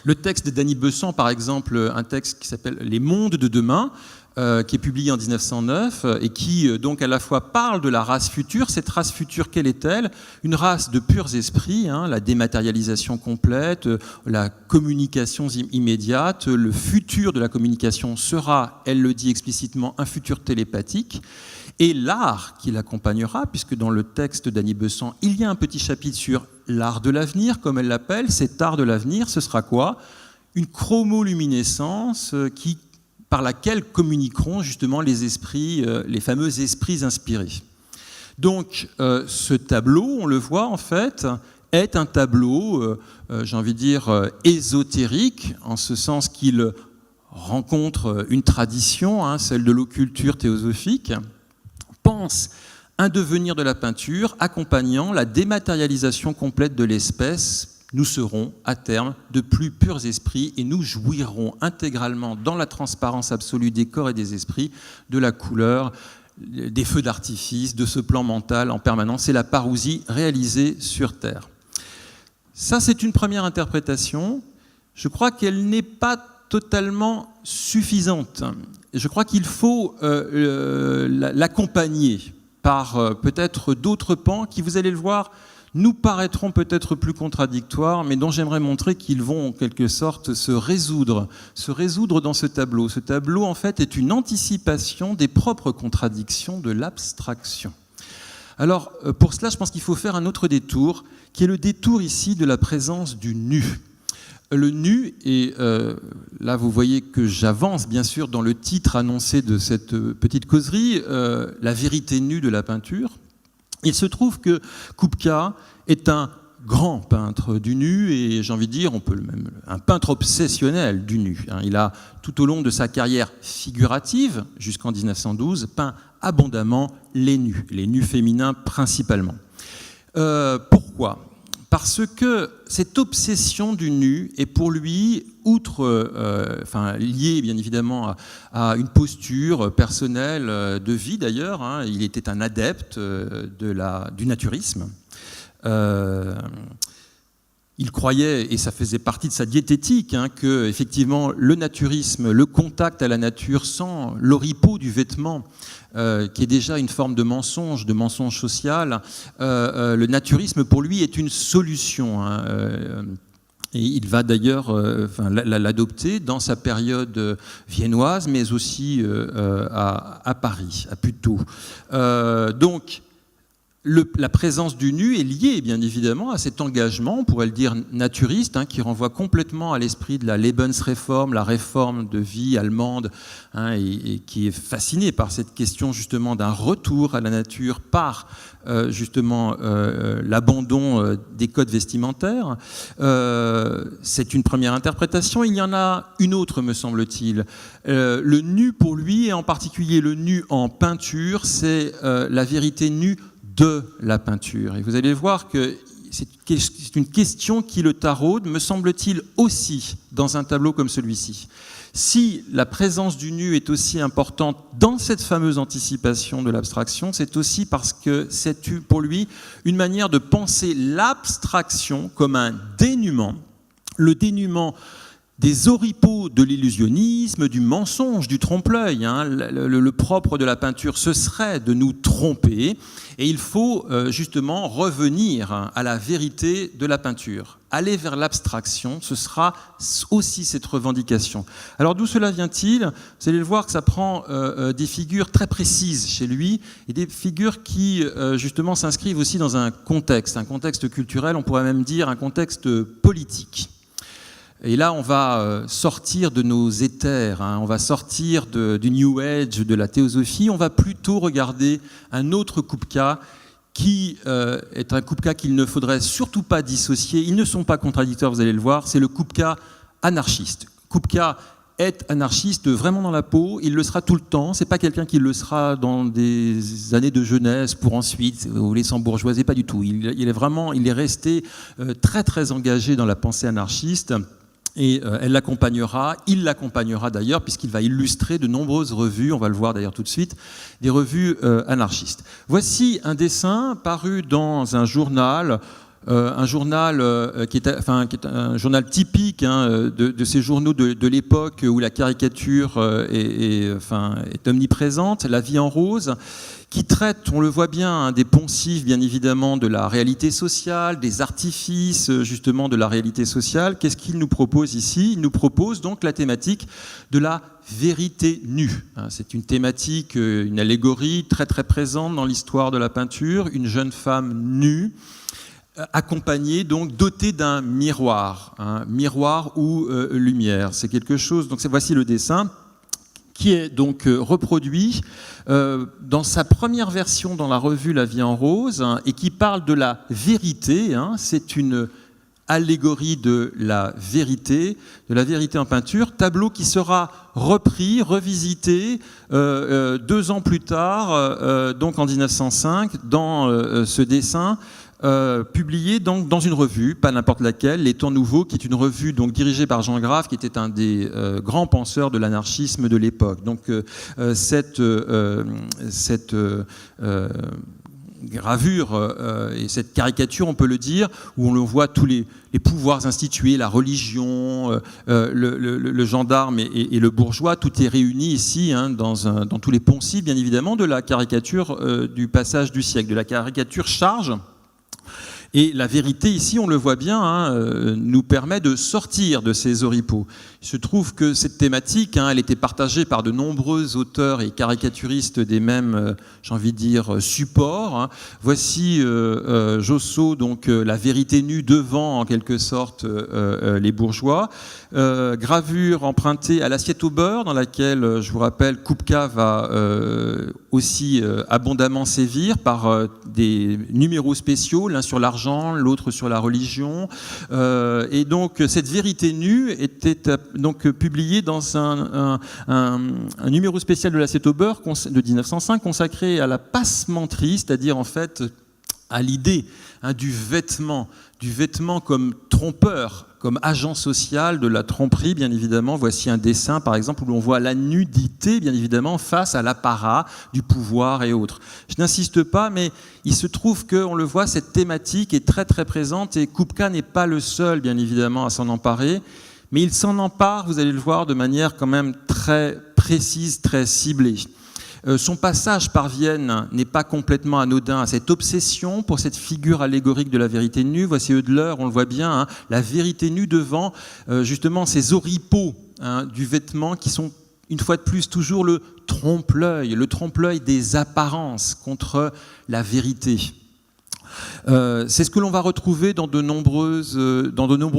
Le texte de Dany Besant, par exemple, un texte qui s'appelle « Les mondes de demain », qui est publié en 1909 et qui donc à la fois parle de la race future. Cette race future, quelle est-elle? Une race de purs esprits, la dématérialisation complète, la communication immédiate. Le futur de la communication sera, elle le dit explicitement, un futur télépathique. Et l'art qui l'accompagnera, puisque dans le texte d'Annie Besant, il y a un petit chapitre sur l'art de l'avenir, comme elle l'appelle. Cet art de l'avenir, ce sera quoi? Une chromoluminescence par laquelle communiqueront justement les esprits, les fameux esprits inspirés. Donc ce tableau, on le voit en fait, est un tableau, j'ai envie de dire, ésotérique, en ce sens qu'il rencontre une tradition, celle de l'occulture théosophique, pense un devenir de la peinture accompagnant la dématérialisation complète de l'espèce. Nous serons, à terme, de plus purs esprits et nous jouirons intégralement dans la transparence absolue des corps et des esprits, de la couleur, des feux d'artifice, de ce plan mental en permanence. C'est la parousie réalisée sur Terre. Ça, c'est une première interprétation. Je crois qu'elle n'est pas totalement suffisante. Je crois qu'il faut l'accompagner par peut-être d'autres pans qui, vous allez le voir, nous paraîtront peut-être plus contradictoires, mais dont j'aimerais montrer qu'ils vont en quelque sorte se résoudre dans ce tableau. Ce tableau, en fait, est une anticipation des propres contradictions de l'abstraction. Alors, pour cela, je pense qu'il faut faire un autre détour, qui est le détour ici de la présence du nu. Le nu, et là vous voyez que j'avance bien sûr dans le titre annoncé de cette petite causerie, la vérité nue de la peinture. Il se trouve que Kupka est un grand peintre du nu et j'ai envie de dire, un peintre obsessionnel du nu. Il a, tout au long de sa carrière figurative, jusqu'en 1912, peint abondamment les nus féminins principalement. Pourquoi ? Parce que cette obsession du nu est pour lui, liée bien évidemment à une posture personnelle de vie d'ailleurs, il était un adepte du naturisme. Il croyait, et ça faisait partie de sa diététique, que effectivement le naturisme, le contact à la nature sans l'oripeau du vêtement, qui est déjà une forme de mensonge social, le naturisme pour lui est une solution. Et il va d'ailleurs l'adopter dans sa période viennoise, mais aussi à Paris, à Puteaux. Donc, la présence du nu est liée bien évidemment à cet engagement, on pourrait le dire naturiste, qui renvoie complètement à l'esprit de la Lebensreform, la réforme de vie allemande, et qui est fasciné par cette question justement d'un retour à la nature par justement l'abandon des codes vestimentaires. C'est une première interprétation. Il y en a une autre, me semble-t-il. Le nu pour lui, et en particulier le nu en peinture, c'est la vérité nue de la peinture. Et vous allez voir que c'est une question qui le taraude, me semble-t-il, aussi dans un tableau comme celui-ci. Si la présence du nu est aussi importante dans cette fameuse anticipation de l'abstraction, c'est aussi parce que c'est pour lui une manière de penser l'abstraction comme un dénuement, le dénuement des oripeaux de l'illusionnisme, du mensonge, du trompe-l'œil. Le propre de la peinture, ce serait de nous tromper, et il faut justement revenir à la vérité de la peinture. Aller vers l'abstraction, ce sera aussi cette revendication. Alors d'où cela vient-il ? Vous allez le voir que ça prend des figures très précises chez lui, et des figures qui justement s'inscrivent aussi dans un contexte culturel, on pourrait même dire un contexte politique. Et là, on va sortir de nos éthers, on va sortir du New Age, de la théosophie, on va plutôt regarder un autre Kupka qui est un Kupka qu'il ne faudrait surtout pas dissocier. Ils ne sont pas contradictoires, vous allez le voir, c'est le Kupka anarchiste. Kupka est anarchiste vraiment dans la peau, il le sera tout le temps, c'est pas quelqu'un qui le sera dans des années de jeunesse pour ensuite les s'embourgeoiser, pas du tout. Il est resté très très engagé dans la pensée anarchiste. Et il l'accompagnera d'ailleurs, puisqu'il va illustrer de nombreuses revues, on va le voir d'ailleurs tout de suite, des revues anarchistes. Voici un dessin paru dans un journal qui est un journal typique de ces journaux de l'époque où la caricature est omniprésente, La Vie en rose, qui traite, on le voit bien, des poncifs, bien évidemment, de la réalité sociale, des artifices, justement, de la réalité sociale. Qu'est-ce qu'il nous propose ici ? Il nous propose donc la thématique de la vérité nue. C'est une thématique, une allégorie très très présente dans l'histoire de la peinture. Une jeune femme nue, accompagnée, donc dotée d'un miroir, miroir ou lumière. C'est quelque chose. Donc voici le dessin, qui est donc reproduit dans sa première version dans la revue La Vie en rose, et qui parle de la vérité. C'est une allégorie de la vérité en peinture, tableau qui sera repris, revisité 2 ans plus tard, donc en 1905, dans ce dessin, publié donc dans une revue, pas n'importe laquelle, Les Temps Nouveaux, qui est une revue donc dirigée par Jean Grave, qui était un des grands penseurs de l'anarchisme de l'époque. Donc cette gravure et cette caricature, on peut le dire, où on le voit tous les pouvoirs institués, la religion, le gendarme et le bourgeois, tout est réuni ici dans tous les poncifs, bien évidemment, de la caricature du passage du siècle, de la caricature charge. Et la vérité, ici, on le voit bien, nous permet de sortir de ces oripeaux. Il se trouve que cette thématique, elle était partagée par de nombreux auteurs et caricaturistes des mêmes, j'ai envie de dire, supports. Voici Josso, donc la vérité nue devant, en quelque sorte, les bourgeois. Gravure empruntée à l'assiette au beurre, dans laquelle, je vous rappelle, Kupka va aussi abondamment sévir par des numéros spéciaux, l'un sur l'argent, l'autre sur la religion. Et donc, cette vérité nue était donc publiée dans un numéro spécial de l'Assiette au beurre de 1905, consacré à la passementerie, c'est-à-dire en fait à l'idée du vêtement comme trompeur, comme agent social de la tromperie, bien évidemment. Voici un dessin, par exemple, où l'on voit la nudité, bien évidemment, face à l'apparat du pouvoir et autres. Je n'insiste pas, mais il se trouve qu'on le voit, cette thématique est très très présente, et Kupka n'est pas le seul, bien évidemment, à s'en emparer, mais il s'en empare, vous allez le voir, de manière quand même très précise, très ciblée. Son passage par Vienne n'est pas complètement anodin à cette obsession pour cette figure allégorique de la vérité nue. Voici Oedler, on le voit bien, la vérité nue devant justement ces oripeaux du vêtement qui sont une fois de plus toujours le trompe-l'œil des apparences contre la vérité. C'est ce que l'on va retrouver dans de nombreux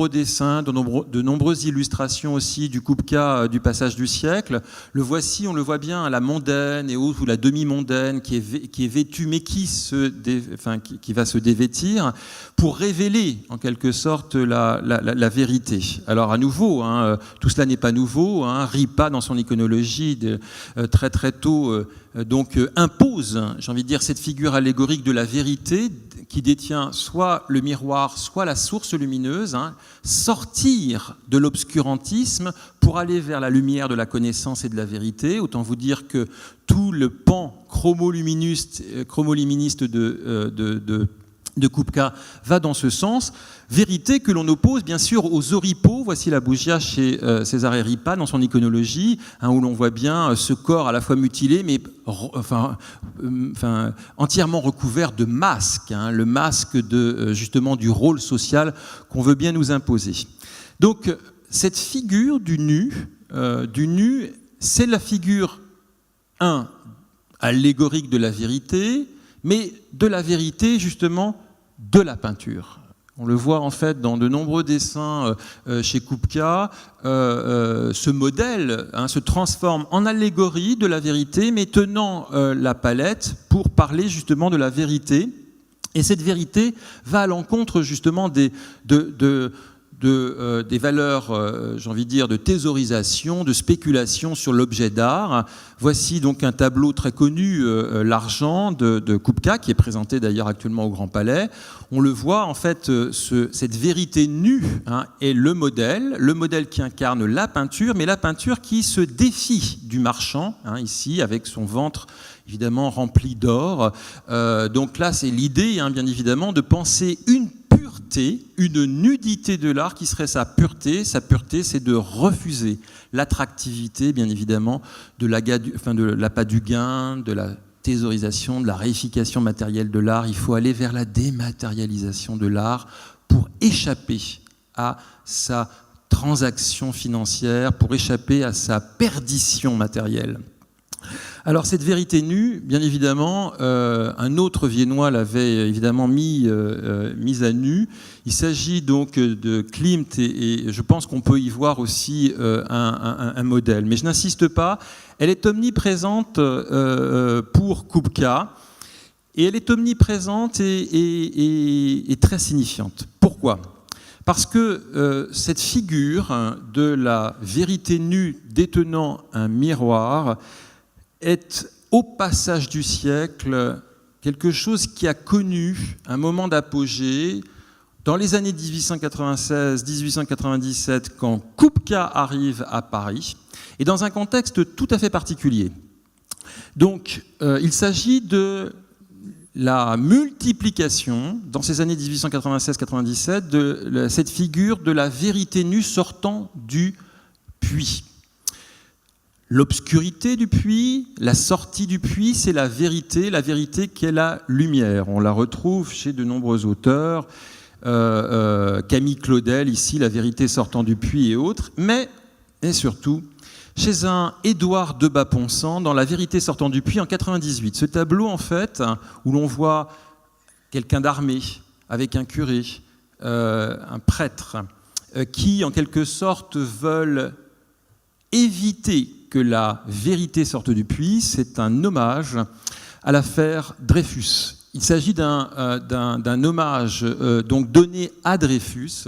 dessins, de nombreuses illustrations aussi du Kupka du passage du siècle. Le voici, on le voit bien, la mondaine et autres, ou la demi-mondaine qui est vêtue, mais qui va se dévêtir pour révéler en quelque sorte la vérité. Alors à nouveau, tout cela n'est pas nouveau. Ripa, dans son iconologie, très très tôt, donc impose, j'ai envie de dire, cette figure allégorique de la vérité qui détient soit le miroir, soit la source lumineuse, sortir de l'obscurantisme pour aller vers la lumière de la connaissance et de la vérité. Autant vous dire que tout le pan chromoluministe de Kupka va dans ce sens. Vérité que l'on oppose bien sûr aux oripeaux. Voici la bougia chez Cesare Ripa dans son iconologie, où l'on voit bien ce corps à la fois mutilé mais entièrement recouvert de masques, le masque justement du rôle social qu'on veut bien nous imposer. Donc cette figure du nu, c'est la figure allégorique de la vérité, mais de la vérité justement de la peinture. On le voit en fait dans de nombreux dessins chez Kupka. Ce modèle se transforme en allégorie de la vérité, mais tenant la palette pour parler justement de la vérité. Et cette vérité va à l'encontre justement des valeurs, j'ai envie de dire, de thésaurisation, de spéculation sur l'objet d'art. Voici donc un tableau très connu, l'argent de Kupka, qui est présenté d'ailleurs actuellement au Grand Palais. On le voit, en fait, cette vérité nue est le modèle qui incarne la peinture, mais la peinture qui se défie du marchand, ici, avec son ventre évidemment rempli d'or. Donc là, c'est l'idée, bien évidemment, de penser une pureté, une nudité de l'art qui serait sa pureté. Sa pureté, c'est de refuser l'attractivité, bien évidemment, de l'appât du gain, de la thésaurisation, de la réification matérielle de l'art. Il faut aller vers la dématérialisation de l'art pour échapper à sa transaction financière, pour échapper à sa perdition matérielle. Alors cette vérité nue, bien évidemment, un autre Viennois l'avait évidemment mise à nu. Il s'agit donc de Klimt et je pense qu'on peut y voir aussi un modèle. Mais je n'insiste pas, elle est omniprésente pour Kupka et elle est omniprésente et très signifiante. Pourquoi ? Parce que cette figure de la vérité nue détenant un miroir est, au passage du siècle, quelque chose qui a connu un moment d'apogée dans les années 1896-1897, quand Kupka arrive à Paris, et dans un contexte tout à fait particulier. Donc, il s'agit de la multiplication, dans ces années 1896-97, de cette figure de la vérité nue sortant du puits. L'obscurité du puits, la sortie du puits, c'est la vérité qu'est la lumière. On la retrouve chez de nombreux auteurs, Camille Claudel, ici, La vérité sortant du puits et autres, mais, et surtout, chez un Édouard de Bas-Ponsant, dans La vérité sortant du puits en 98. Ce tableau, en fait, où l'on voit quelqu'un d'armé, avec un curé, un prêtre, qui, en quelque sorte, veulent éviter que la vérité sorte du puits, c'est un hommage à l'affaire Dreyfus. Il s'agit d'un hommage donc donné à Dreyfus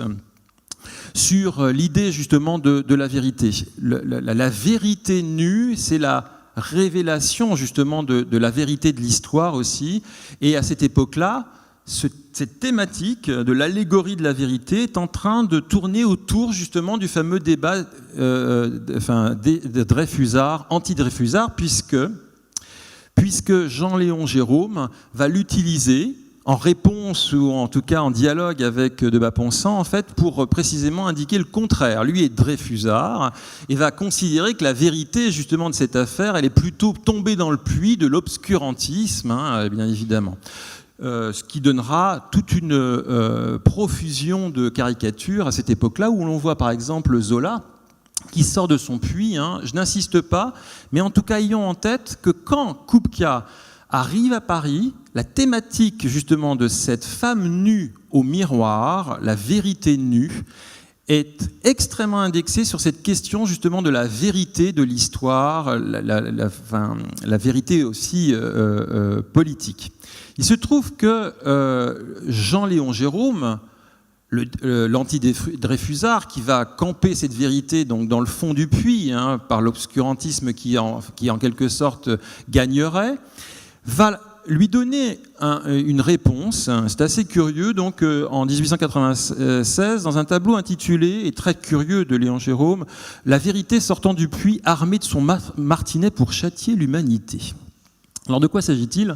sur l'idée justement de la vérité. La vérité nue, c'est la révélation justement de la vérité de l'histoire aussi. Et à cette époque-là, cette thématique de l'allégorie de la vérité est en train de tourner autour justement du fameux débat Dreyfusard, anti-Dreyfusard, puisque Jean-Léon Gérôme va l'utiliser en réponse ou en tout cas en dialogue avec de Bas-Ponsant, en fait, pour précisément indiquer le contraire. Lui est Dreyfusard et va considérer que la vérité justement de cette affaire, elle est plutôt tombée dans le puits de l'obscurantisme, bien évidemment. Ce qui donnera toute une profusion de caricatures à cette époque-là, où l'on voit par exemple Zola qui sort de son puits. Je n'insiste pas, mais en tout cas ayons en tête que quand Kupka arrive à Paris, la thématique justement de cette femme nue au miroir, la vérité nue, est extrêmement indexée sur cette question justement de la vérité de l'histoire, la vérité aussi politique. Il se trouve que Jean-Léon Gérôme, l'anti-Dreyfusard, qui va camper cette vérité donc dans le fond du puits, par l'obscurantisme qui en quelque sorte gagnerait, va lui donner une réponse. C'est assez curieux, donc en 1896, dans un tableau intitulé, et très curieux de Léon Gérôme, « La vérité sortant du puits, armée de son martinet pour châtier l'humanité ». Alors de quoi s'agit-il ?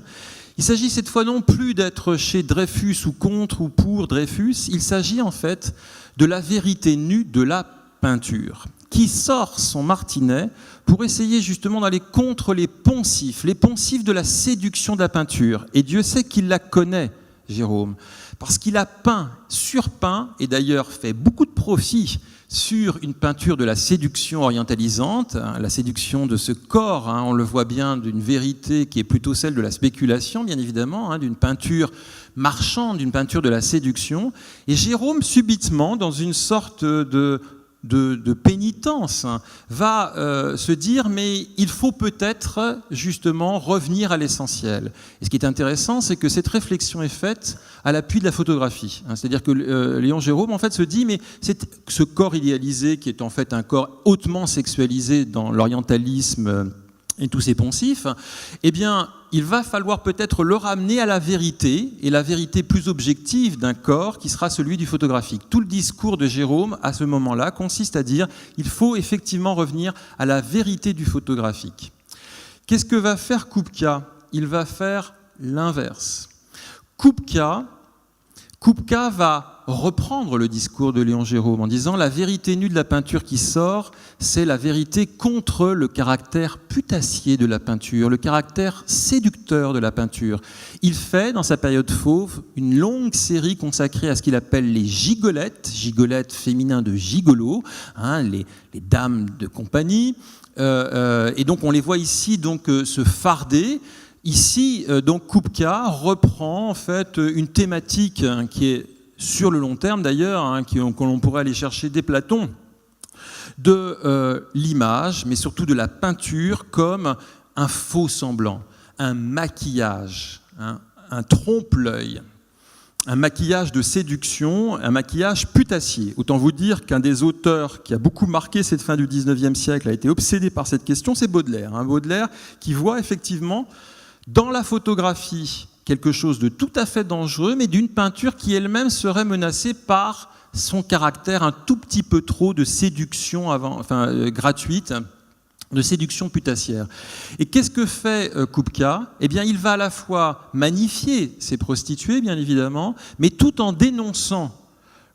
Il s'agit cette fois non plus d'être chez Dreyfus ou contre ou pour Dreyfus, il s'agit en fait de la vérité nue de la peinture, qui sort son martinet pour essayer justement d'aller contre les poncifs de la séduction de la peinture. Et Dieu sait qu'il la connaît, Gérôme, parce qu'il a peint, surpeint, et d'ailleurs fait beaucoup de profit sur une peinture de la séduction orientalisante, la séduction de ce corps, on le voit bien, d'une vérité qui est plutôt celle de la spéculation, bien évidemment, d'une peinture marchande, d'une peinture de la séduction. Et Gérôme, subitement, dans une sorte de de pénitence, va se dire mais il faut peut-être justement revenir à l'essentiel. Et ce qui est intéressant, c'est que cette réflexion est faite à l'appui de la photographie. C'est-à-dire que Léon Gérôme en fait se dit mais ce corps idéalisé qui est en fait un corps hautement sexualisé dans l'orientalisme et tous ces poncifs, eh bien, il va falloir peut-être le ramener à la vérité, et la vérité plus objective d'un corps qui sera celui du photographique. Tout le discours de Gérôme, à ce moment-là, consiste à dire qu'il faut effectivement revenir à la vérité du photographique. Qu'est-ce que va faire Kupka ? Il va faire l'inverse. Kupka va reprendre le discours de Léon Gérôme en disant « La vérité nue de la peinture qui sort, c'est la vérité contre le caractère putassier de la peinture, le caractère séducteur de la peinture. » Il fait, dans sa période fauve, une longue série consacrée à ce qu'il appelle les gigolettes, gigolettes féminins de gigolo, les dames de compagnie. Et donc on les voit ici donc, se farder. Ici, donc Kupka reprend en fait une thématique qui est sur le long terme d'ailleurs, que l'on pourrait aller chercher dès Platon, de l'image, mais surtout de la peinture comme un faux semblant, un maquillage, un trompe-l'œil, un maquillage de séduction, un maquillage putassier. Autant vous dire qu'un des auteurs qui a beaucoup marqué cette fin du XIXe siècle, a été obsédé par cette question, c'est Baudelaire. Baudelaire qui voit effectivement dans la photographie quelque chose de tout à fait dangereux, mais d'une peinture qui elle-même serait menacée par son caractère un tout petit peu trop de séduction gratuite, de séduction putassière. Et qu'est-ce que fait Kupka ? Eh bien, il va à la fois magnifier ces prostituées, bien évidemment, mais tout en dénonçant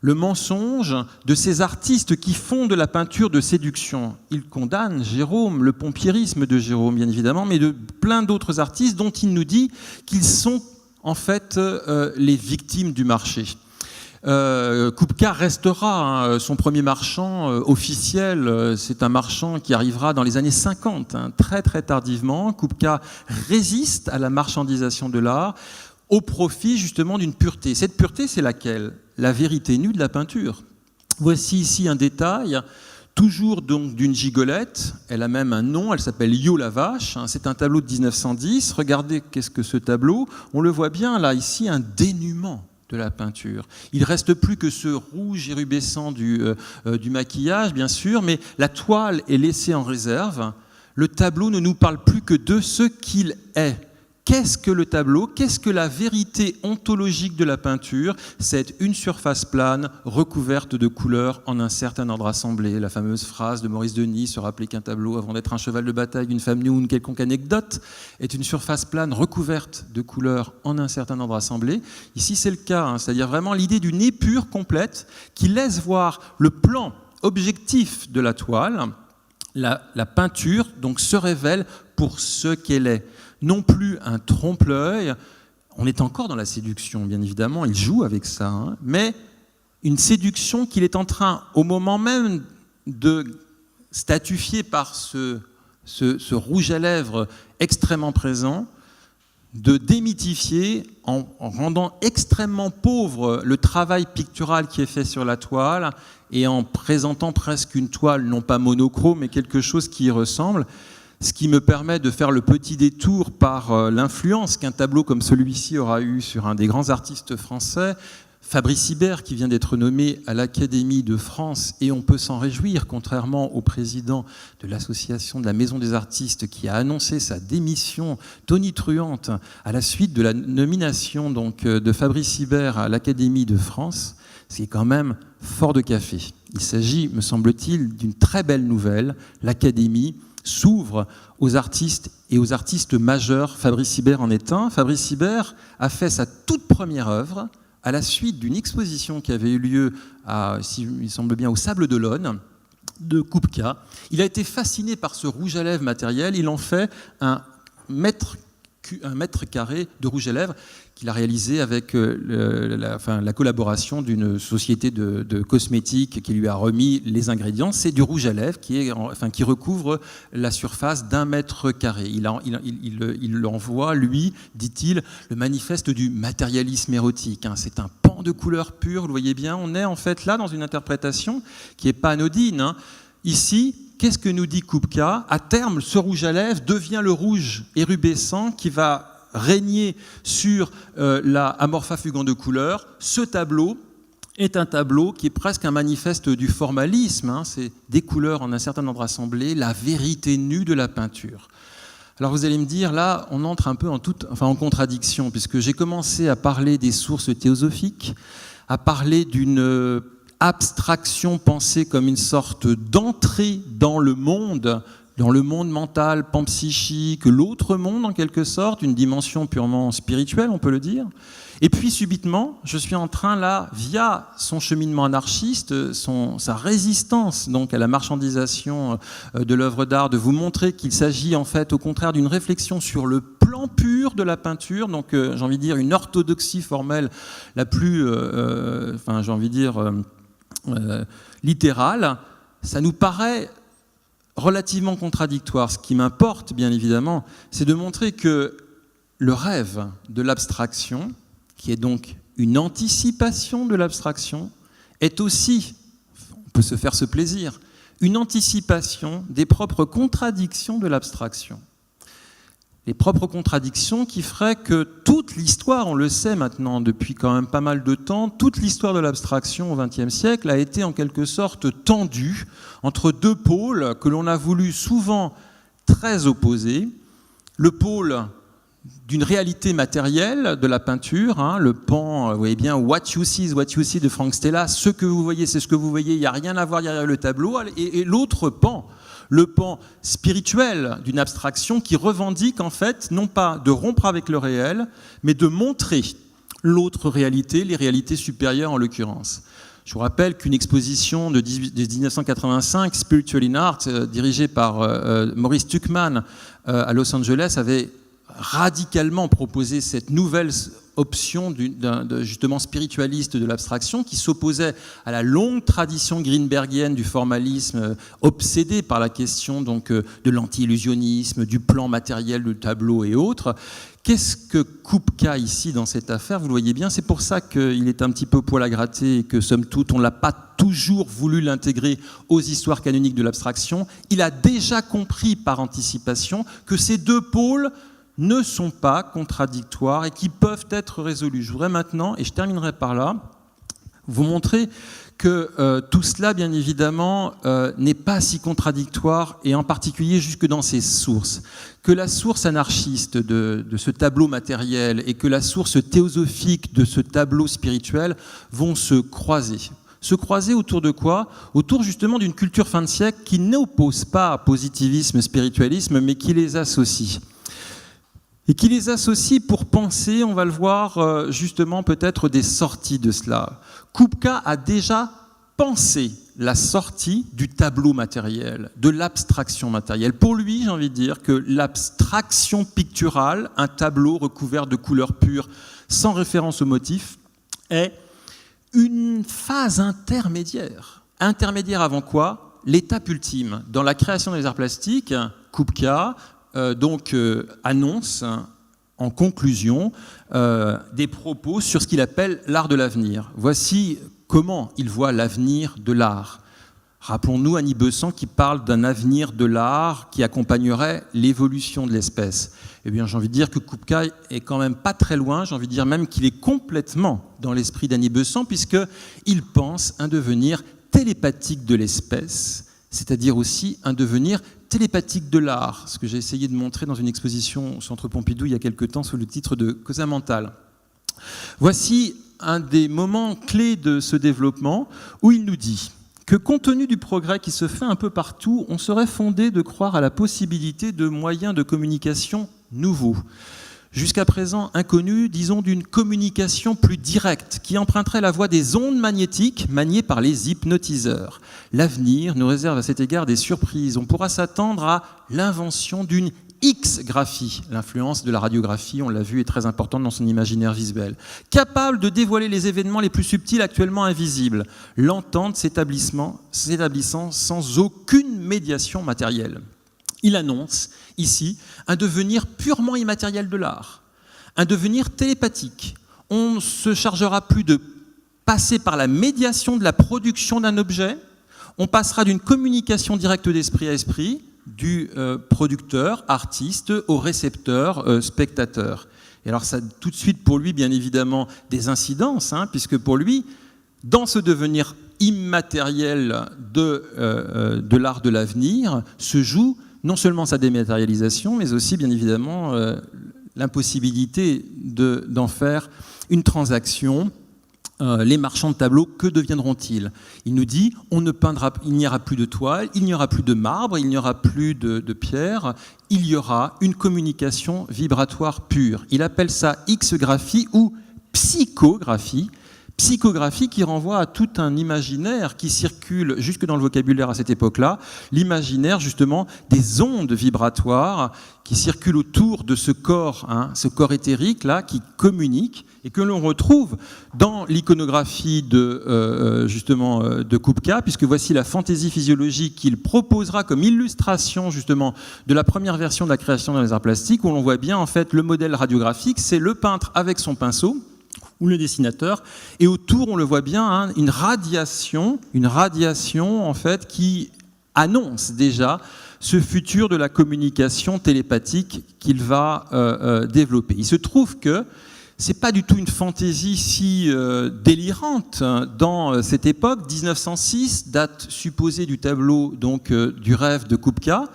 le mensonge de ces artistes qui font de la peinture de séduction. Il condamne Gérôme, le pompierisme de Gérôme, bien évidemment, mais de plein d'autres artistes dont il nous dit qu'ils sont en fait les victimes du marché. Kupka restera son premier marchand officiel. C'est un marchand qui arrivera dans les années 50, très très tardivement. Kupka résiste à la marchandisation de l'art au profit justement d'une pureté. Cette pureté, c'est laquelle ? La vérité nue de la peinture. Voici ici un détail, toujours donc d'une gigolette. Elle a même un nom, elle s'appelle Yo la vache. C'est un tableau de 1910. Regardez qu'est-ce que ce tableau. On le voit bien là, ici, un dénuement de la peinture. Il ne reste plus que ce rouge érubescent du maquillage, bien sûr, mais la toile est laissée en réserve. Le tableau ne nous parle plus que de ce qu'il est. Qu'est-ce que le tableau ? Qu'est-ce que la vérité ontologique de la peinture ? C'est une surface plane recouverte de couleurs en un certain ordre assemblé. La fameuse phrase de Maurice Denis, se rappeler qu'un tableau, avant d'être un cheval de bataille, une femme nue ou une quelconque anecdote, est une surface plane recouverte de couleurs en un certain ordre assemblé. Ici, c'est le cas, c'est-à-dire vraiment l'idée d'une épure complète qui laisse voir le plan objectif de la toile. La peinture donc, se révèle pour ce qu'elle est. Non plus un trompe-l'œil, on est encore dans la séduction, bien évidemment, il joue avec ça, mais une séduction qu'il est en train, au moment même de statufier par ce rouge à lèvres extrêmement présent, de démythifier en rendant extrêmement pauvre le travail pictural qui est fait sur la toile et en présentant presque une toile, non pas monochrome, mais quelque chose qui y ressemble. Ce qui me permet de faire le petit détour par l'influence qu'un tableau comme celui-ci aura eu sur un des grands artistes français, Fabrice Hibert, qui vient d'être nommé à l'Académie de France, et on peut s'en réjouir, contrairement au président de l'association de la Maison des Artistes qui a annoncé sa démission tonitruante à la suite de la nomination donc, de Fabrice Hibert à l'Académie de France, ce qui est quand même fort de café. Il s'agit, me semble-t-il, d'une très belle nouvelle. L'Académie s'ouvre aux artistes et aux artistes majeurs. Fabrice Hibert en est un. Fabrice Hibert a fait sa toute première œuvre à la suite d'une exposition qui avait eu lieu, il semble bien, au Sable d'Olonne, de Kupka. Il a été fasciné par ce rouge à lèvres matériel. Il en fait un mètre carré de rouge à lèvres qu'il a réalisé avec la collaboration d'une société de cosmétiques qui lui a remis les ingrédients. C'est du rouge à lèvres qui recouvre la surface d'1 mètre carré. Il envoie, lui, dit-il, le manifeste du matérialisme érotique. C'est un pan de couleur pure, vous le voyez bien. On est en fait là dans une interprétation qui n'est pas anodine, hein. Ici, qu'est-ce que nous dit Kupka? À terme, ce rouge à lèvres devient le rouge érubescent qui va régner sur la amorpha fugant de couleur. Ce tableau est un tableau qui est presque un manifeste du formalisme, hein. C'est des couleurs en un certain nombre assemblées, la vérité nue de la peinture. Alors vous allez me dire, là, on entre un peu en contradiction, puisque j'ai commencé à parler des sources théosophiques, à parler d'une abstraction pensée comme une sorte d'entrée dans le monde mental, panpsychique, l'autre monde en quelque sorte, une dimension purement spirituelle, on peut le dire. Et puis subitement, je suis en train là, via son cheminement anarchiste, sa résistance donc à la marchandisation de l'œuvre d'art, de vous montrer qu'il s'agit en fait au contraire d'une réflexion sur le plan pur de la peinture, donc j'ai envie de dire une orthodoxie formelle la plus, littérale. Ça nous paraît relativement contradictoire. Ce qui m'importe, bien évidemment, c'est de montrer que le rêve de l'abstraction, qui est donc une anticipation de l'abstraction, est aussi, on peut se faire ce plaisir, une anticipation des propres contradictions de l'abstraction. Les propres contradictions qui feraient que toute l'histoire, on le sait maintenant depuis quand même pas mal de temps, toute l'histoire de l'abstraction au XXe siècle a été en quelque sorte tendue entre deux pôles que l'on a voulu souvent très opposés. Le pôle d'une réalité matérielle de la peinture, hein, le pan, vous voyez bien, What you see is what you see de Frank Stella, ce que vous voyez, c'est ce que vous voyez, il n'y a rien à voir derrière le tableau, et l'autre pan, le pan spirituel d'une abstraction qui revendique en fait, non pas de rompre avec le réel, mais de montrer l'autre réalité, les réalités supérieures en l'occurrence. Je vous rappelle qu'une exposition de 1985, Spiritual in Art, dirigée par Maurice Tuchman à Los Angeles, avait radicalement proposé cette nouvelle option justement spiritualiste de l'abstraction qui s'opposait à la longue tradition greenbergienne du formalisme obsédé par la question donc, de l'anti-illusionnisme, du plan matériel du tableau et autres. Qu'est-ce que Kupka ici dans cette affaire? Vous le voyez bien, c'est pour ça qu'il est un petit peu poil à gratter et que somme toute on n'a pas toujours voulu l'intégrer aux histoires canoniques de l'abstraction. Il a déjà compris par anticipation que ces deux pôles ne sont pas contradictoires et qui peuvent être résolus. Je voudrais maintenant, et je terminerai par là, vous montrer que tout cela, bien évidemment, n'est pas si contradictoire, et en particulier jusque dans ses sources. Que la source anarchiste de ce tableau matériel et que la source théosophique de ce tableau spirituel vont se croiser. Se croiser autour de quoi? Autour justement d'une culture fin de siècle qui n'oppose pas positivisme, spiritualisme, mais qui les associe. Et qui les associe pour penser, on va le voir justement peut-être des sorties de cela. Kupka a déjà pensé la sortie du tableau matériel, de l'abstraction matérielle. Pour lui, j'ai envie de dire que l'abstraction picturale, un tableau recouvert de couleurs pures, sans référence au motif, est une phase intermédiaire. Intermédiaire avant quoi? L'étape ultime. Dans la création des arts plastiques, Kupka annonce en conclusion des propos sur ce qu'il appelle l'art de l'avenir. Voici comment il voit l'avenir de l'art. Rappelons-nous Annie Besant qui parle d'un avenir de l'art qui accompagnerait l'évolution de l'espèce. Eh bien, j'ai envie de dire que Kupka est quand même pas très loin, j'ai envie de dire même qu'il est complètement dans l'esprit d'Annie Besant, puisqu'il pense un devenir télépathique de l'espèce, c'est-à-dire aussi un devenir télépathique de l'art, ce que j'ai essayé de montrer dans une exposition au Centre Pompidou il y a quelque temps sous le titre de Causa mentale. Voici un des moments clés de ce développement où il nous dit que compte tenu du progrès qui se fait un peu partout, on serait fondé de croire à la possibilité de moyens de communication nouveaux. Jusqu'à présent inconnus, disons d'une communication plus directe, qui emprunterait la voie des ondes magnétiques maniées par les hypnotiseurs. L'avenir nous réserve à cet égard des surprises. On pourra s'attendre à l'invention d'une X-graphie. L'influence de la radiographie, on l'a vu, est très importante dans son imaginaire visuel. Capable de dévoiler les événements les plus subtils actuellement invisibles. L'entente s'établissant sans aucune médiation matérielle. Il annonce ici un devenir purement immatériel de l'art, un devenir télépathique. On ne se chargera plus de passer par la médiation de la production d'un objet. On passera d'une communication directe d'esprit à esprit, du producteur, artiste, au récepteur, spectateur. Et alors ça a tout de suite pour lui, bien évidemment, des incidences, puisque pour lui, dans ce devenir immatériel de l'art de l'avenir, se joue non seulement sa dématérialisation, mais aussi, bien évidemment, l'impossibilité d'en faire une transaction. Les marchands de tableaux, que deviendront-ils? Il nous dit, il n'y aura plus de toile, il n'y aura plus de marbre, il n'y aura plus de pierre, il y aura une communication vibratoire pure. Il appelle ça X-graphie ou psychographie. Psychographie qui renvoie à tout un imaginaire qui circule jusque dans le vocabulaire à cette époque-là, l'imaginaire justement des ondes vibratoires qui circulent autour de ce corps éthérique là qui communique et que l'on retrouve dans l'iconographie de Kupka, puisque voici la fantaisie physiologique qu'il proposera comme illustration justement de la première version de la création dans les arts plastiques, où l'on voit bien en fait le modèle radiographique, c'est le peintre avec son pinceau ou le dessinateur, et autour on le voit bien, une radiation en fait qui annonce déjà ce futur de la communication télépathique qu'il va développer. Il se trouve que c'est pas du tout une fantaisie si délirante dans cette époque. 1906, date supposée du tableau donc du rêve de Kupka.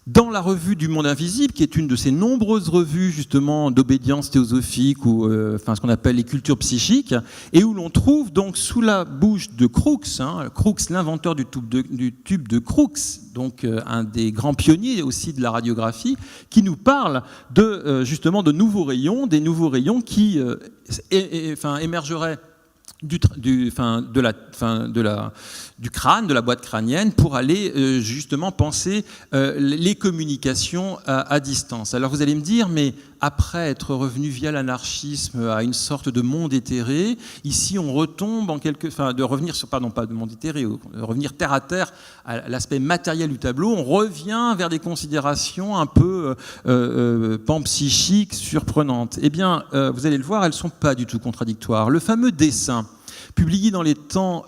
Dans la revue du Monde Invisible, qui est une de ces nombreuses revues justement d'obédience théosophique ou ce qu'on appelle les cultures psychiques, et où l'on trouve donc sous la bouche de Crookes, Crookes, l'inventeur du tube de Crookes, donc un des grands pionniers aussi de la radiographie, qui nous parle de justement de nouveaux rayons, des nouveaux rayons qui émergeraient du crâne, de la boîte crânienne, pour aller justement penser les communications à distance. Alors vous allez me dire, mais après être revenu via l'anarchisme à une sorte de monde éthéré, ici on retombe de revenir sur, pardon, pas de monde éthéré, de revenir terre à terre à l'aspect matériel du tableau, on revient vers des considérations un peu panpsychiques, surprenantes. Eh bien, vous allez le voir, elles ne sont pas du tout contradictoires. Le fameux dessin publié dans les temps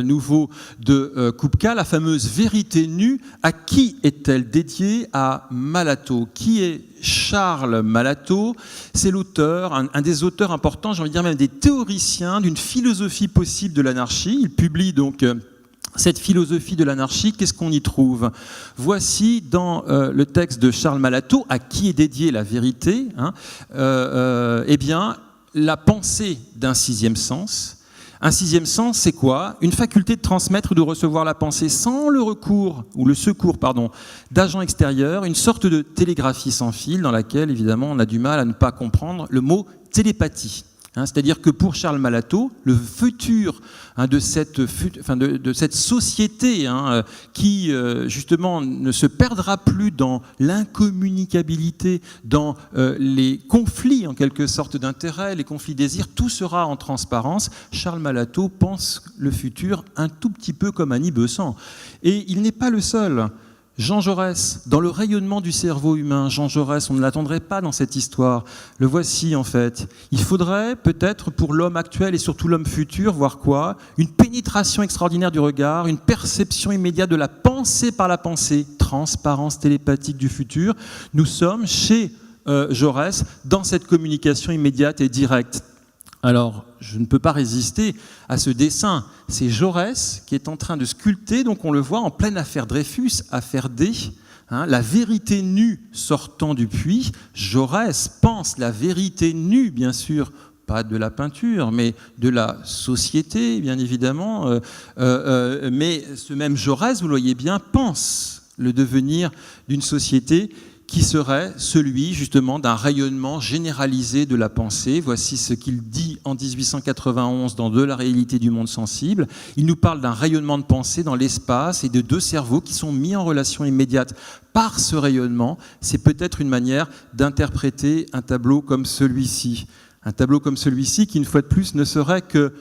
nouveaux de Kupka, la fameuse vérité nue, à qui est-elle dédiée? À Malato. Qui est Charles Malato? C'est l'auteur, un des auteurs importants, j'ai envie de dire même des théoriciens d'une philosophie possible de l'anarchie. Il publie donc cette philosophie de l'anarchie. Qu'est-ce qu'on y trouve? Voici dans le texte de Charles Malato, à qui est dédiée la vérité, eh bien, la pensée d'un sixième sens. Un sixième sens, c'est quoi? Une faculté de transmettre ou de recevoir la pensée sans le recours, ou le secours, d'agents extérieurs, une sorte de télégraphie sans fil dans laquelle, évidemment, on a du mal à ne pas comprendre le mot télépathie. C'est-à-dire que pour Charles Malato, le futur de cette société qui justement ne se perdra plus dans l'incommunicabilité, dans les conflits en quelque sorte d'intérêts, les conflits désirs, tout sera en transparence. Charles Malato pense le futur un tout petit peu comme Annie Besant. Et il n'est pas le seul. Jean Jaurès, dans le rayonnement du cerveau humain, Jean Jaurès, on ne l'attendrait pas dans cette histoire. Le voici en fait. Il faudrait peut-être pour l'homme actuel et surtout l'homme futur, voir quoi? Une pénétration extraordinaire du regard, une perception immédiate de la pensée par la pensée, transparence télépathique du futur. Nous sommes chez Jaurès dans cette communication immédiate et directe. Alors, je ne peux pas résister à ce dessin. C'est Jaurès qui est en train de sculpter, donc on le voit en pleine affaire Dreyfus, affaire D, la vérité nue sortant du puits. Jaurès pense la vérité nue, bien sûr, pas de la peinture, mais de la société, bien évidemment. Mais ce même Jaurès, vous le voyez bien, pense le devenir d'une société qui serait celui justement d'un rayonnement généralisé de la pensée. Voici ce qu'il dit en 1891 dans De la réalité du monde sensible. Il nous parle d'un rayonnement de pensée dans l'espace et de deux cerveaux qui sont mis en relation immédiate par ce rayonnement. C'est peut-être une manière d'interpréter un tableau comme celui-ci. Un tableau comme celui-ci qui, une fois de plus, ne serait que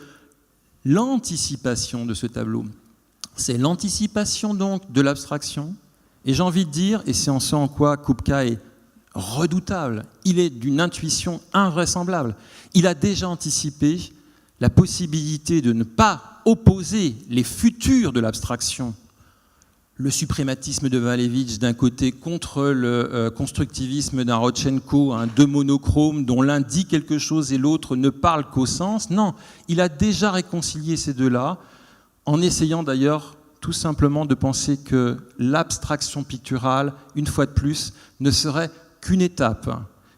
l'anticipation de ce tableau. C'est l'anticipation donc de l'abstraction. Et j'ai envie de dire, et c'est en ce en quoi Kupka est redoutable, il est d'une intuition invraisemblable. Il a déjà anticipé la possibilité de ne pas opposer les futurs de l'abstraction, le suprématisme de Malevich d'un côté contre le constructivisme d'un Rodchenko, deux monochromes dont l'un dit quelque chose et l'autre ne parle qu'au sens. Non, il a déjà réconcilié ces deux-là, en essayant d'ailleurs tout simplement de penser que l'abstraction picturale, une fois de plus, ne serait qu'une étape.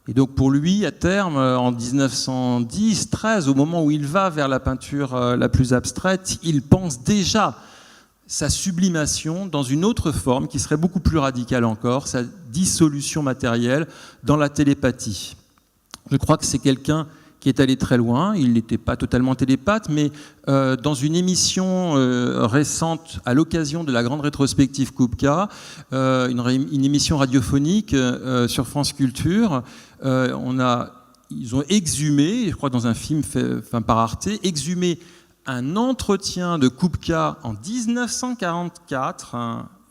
Et donc pour lui, à terme, en 1910-13, au moment où il va vers la peinture la plus abstraite, il pense déjà sa sublimation dans une autre forme qui serait beaucoup plus radicale encore, sa dissolution matérielle dans la télépathie. Je crois que c'est quelqu'un qui est allé très loin. Il n'était pas totalement télépathe, mais dans une émission récente, à l'occasion de la grande rétrospective Kupka, une émission radiophonique sur France Culture, ils ont exhumé, je crois dans un film fait par Arte, exhumé un entretien de Kupka en 1944,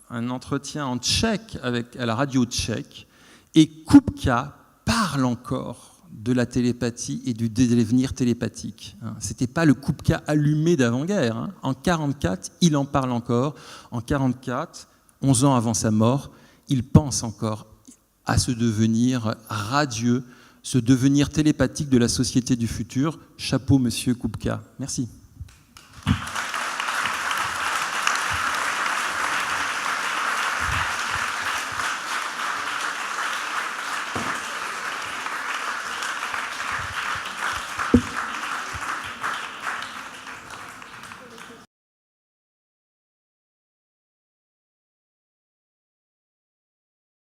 un entretien en tchèque à la radio tchèque, et Kupka parle encore de la télépathie et du devenir télépathique. Ce n'était pas le Kupka allumé d'avant-guerre. En 1944, il en parle encore. En 1944, 11 ans avant sa mort, il pense encore à ce devenir radieux, ce devenir télépathique de la société du futur. Chapeau, monsieur Kupka. Merci.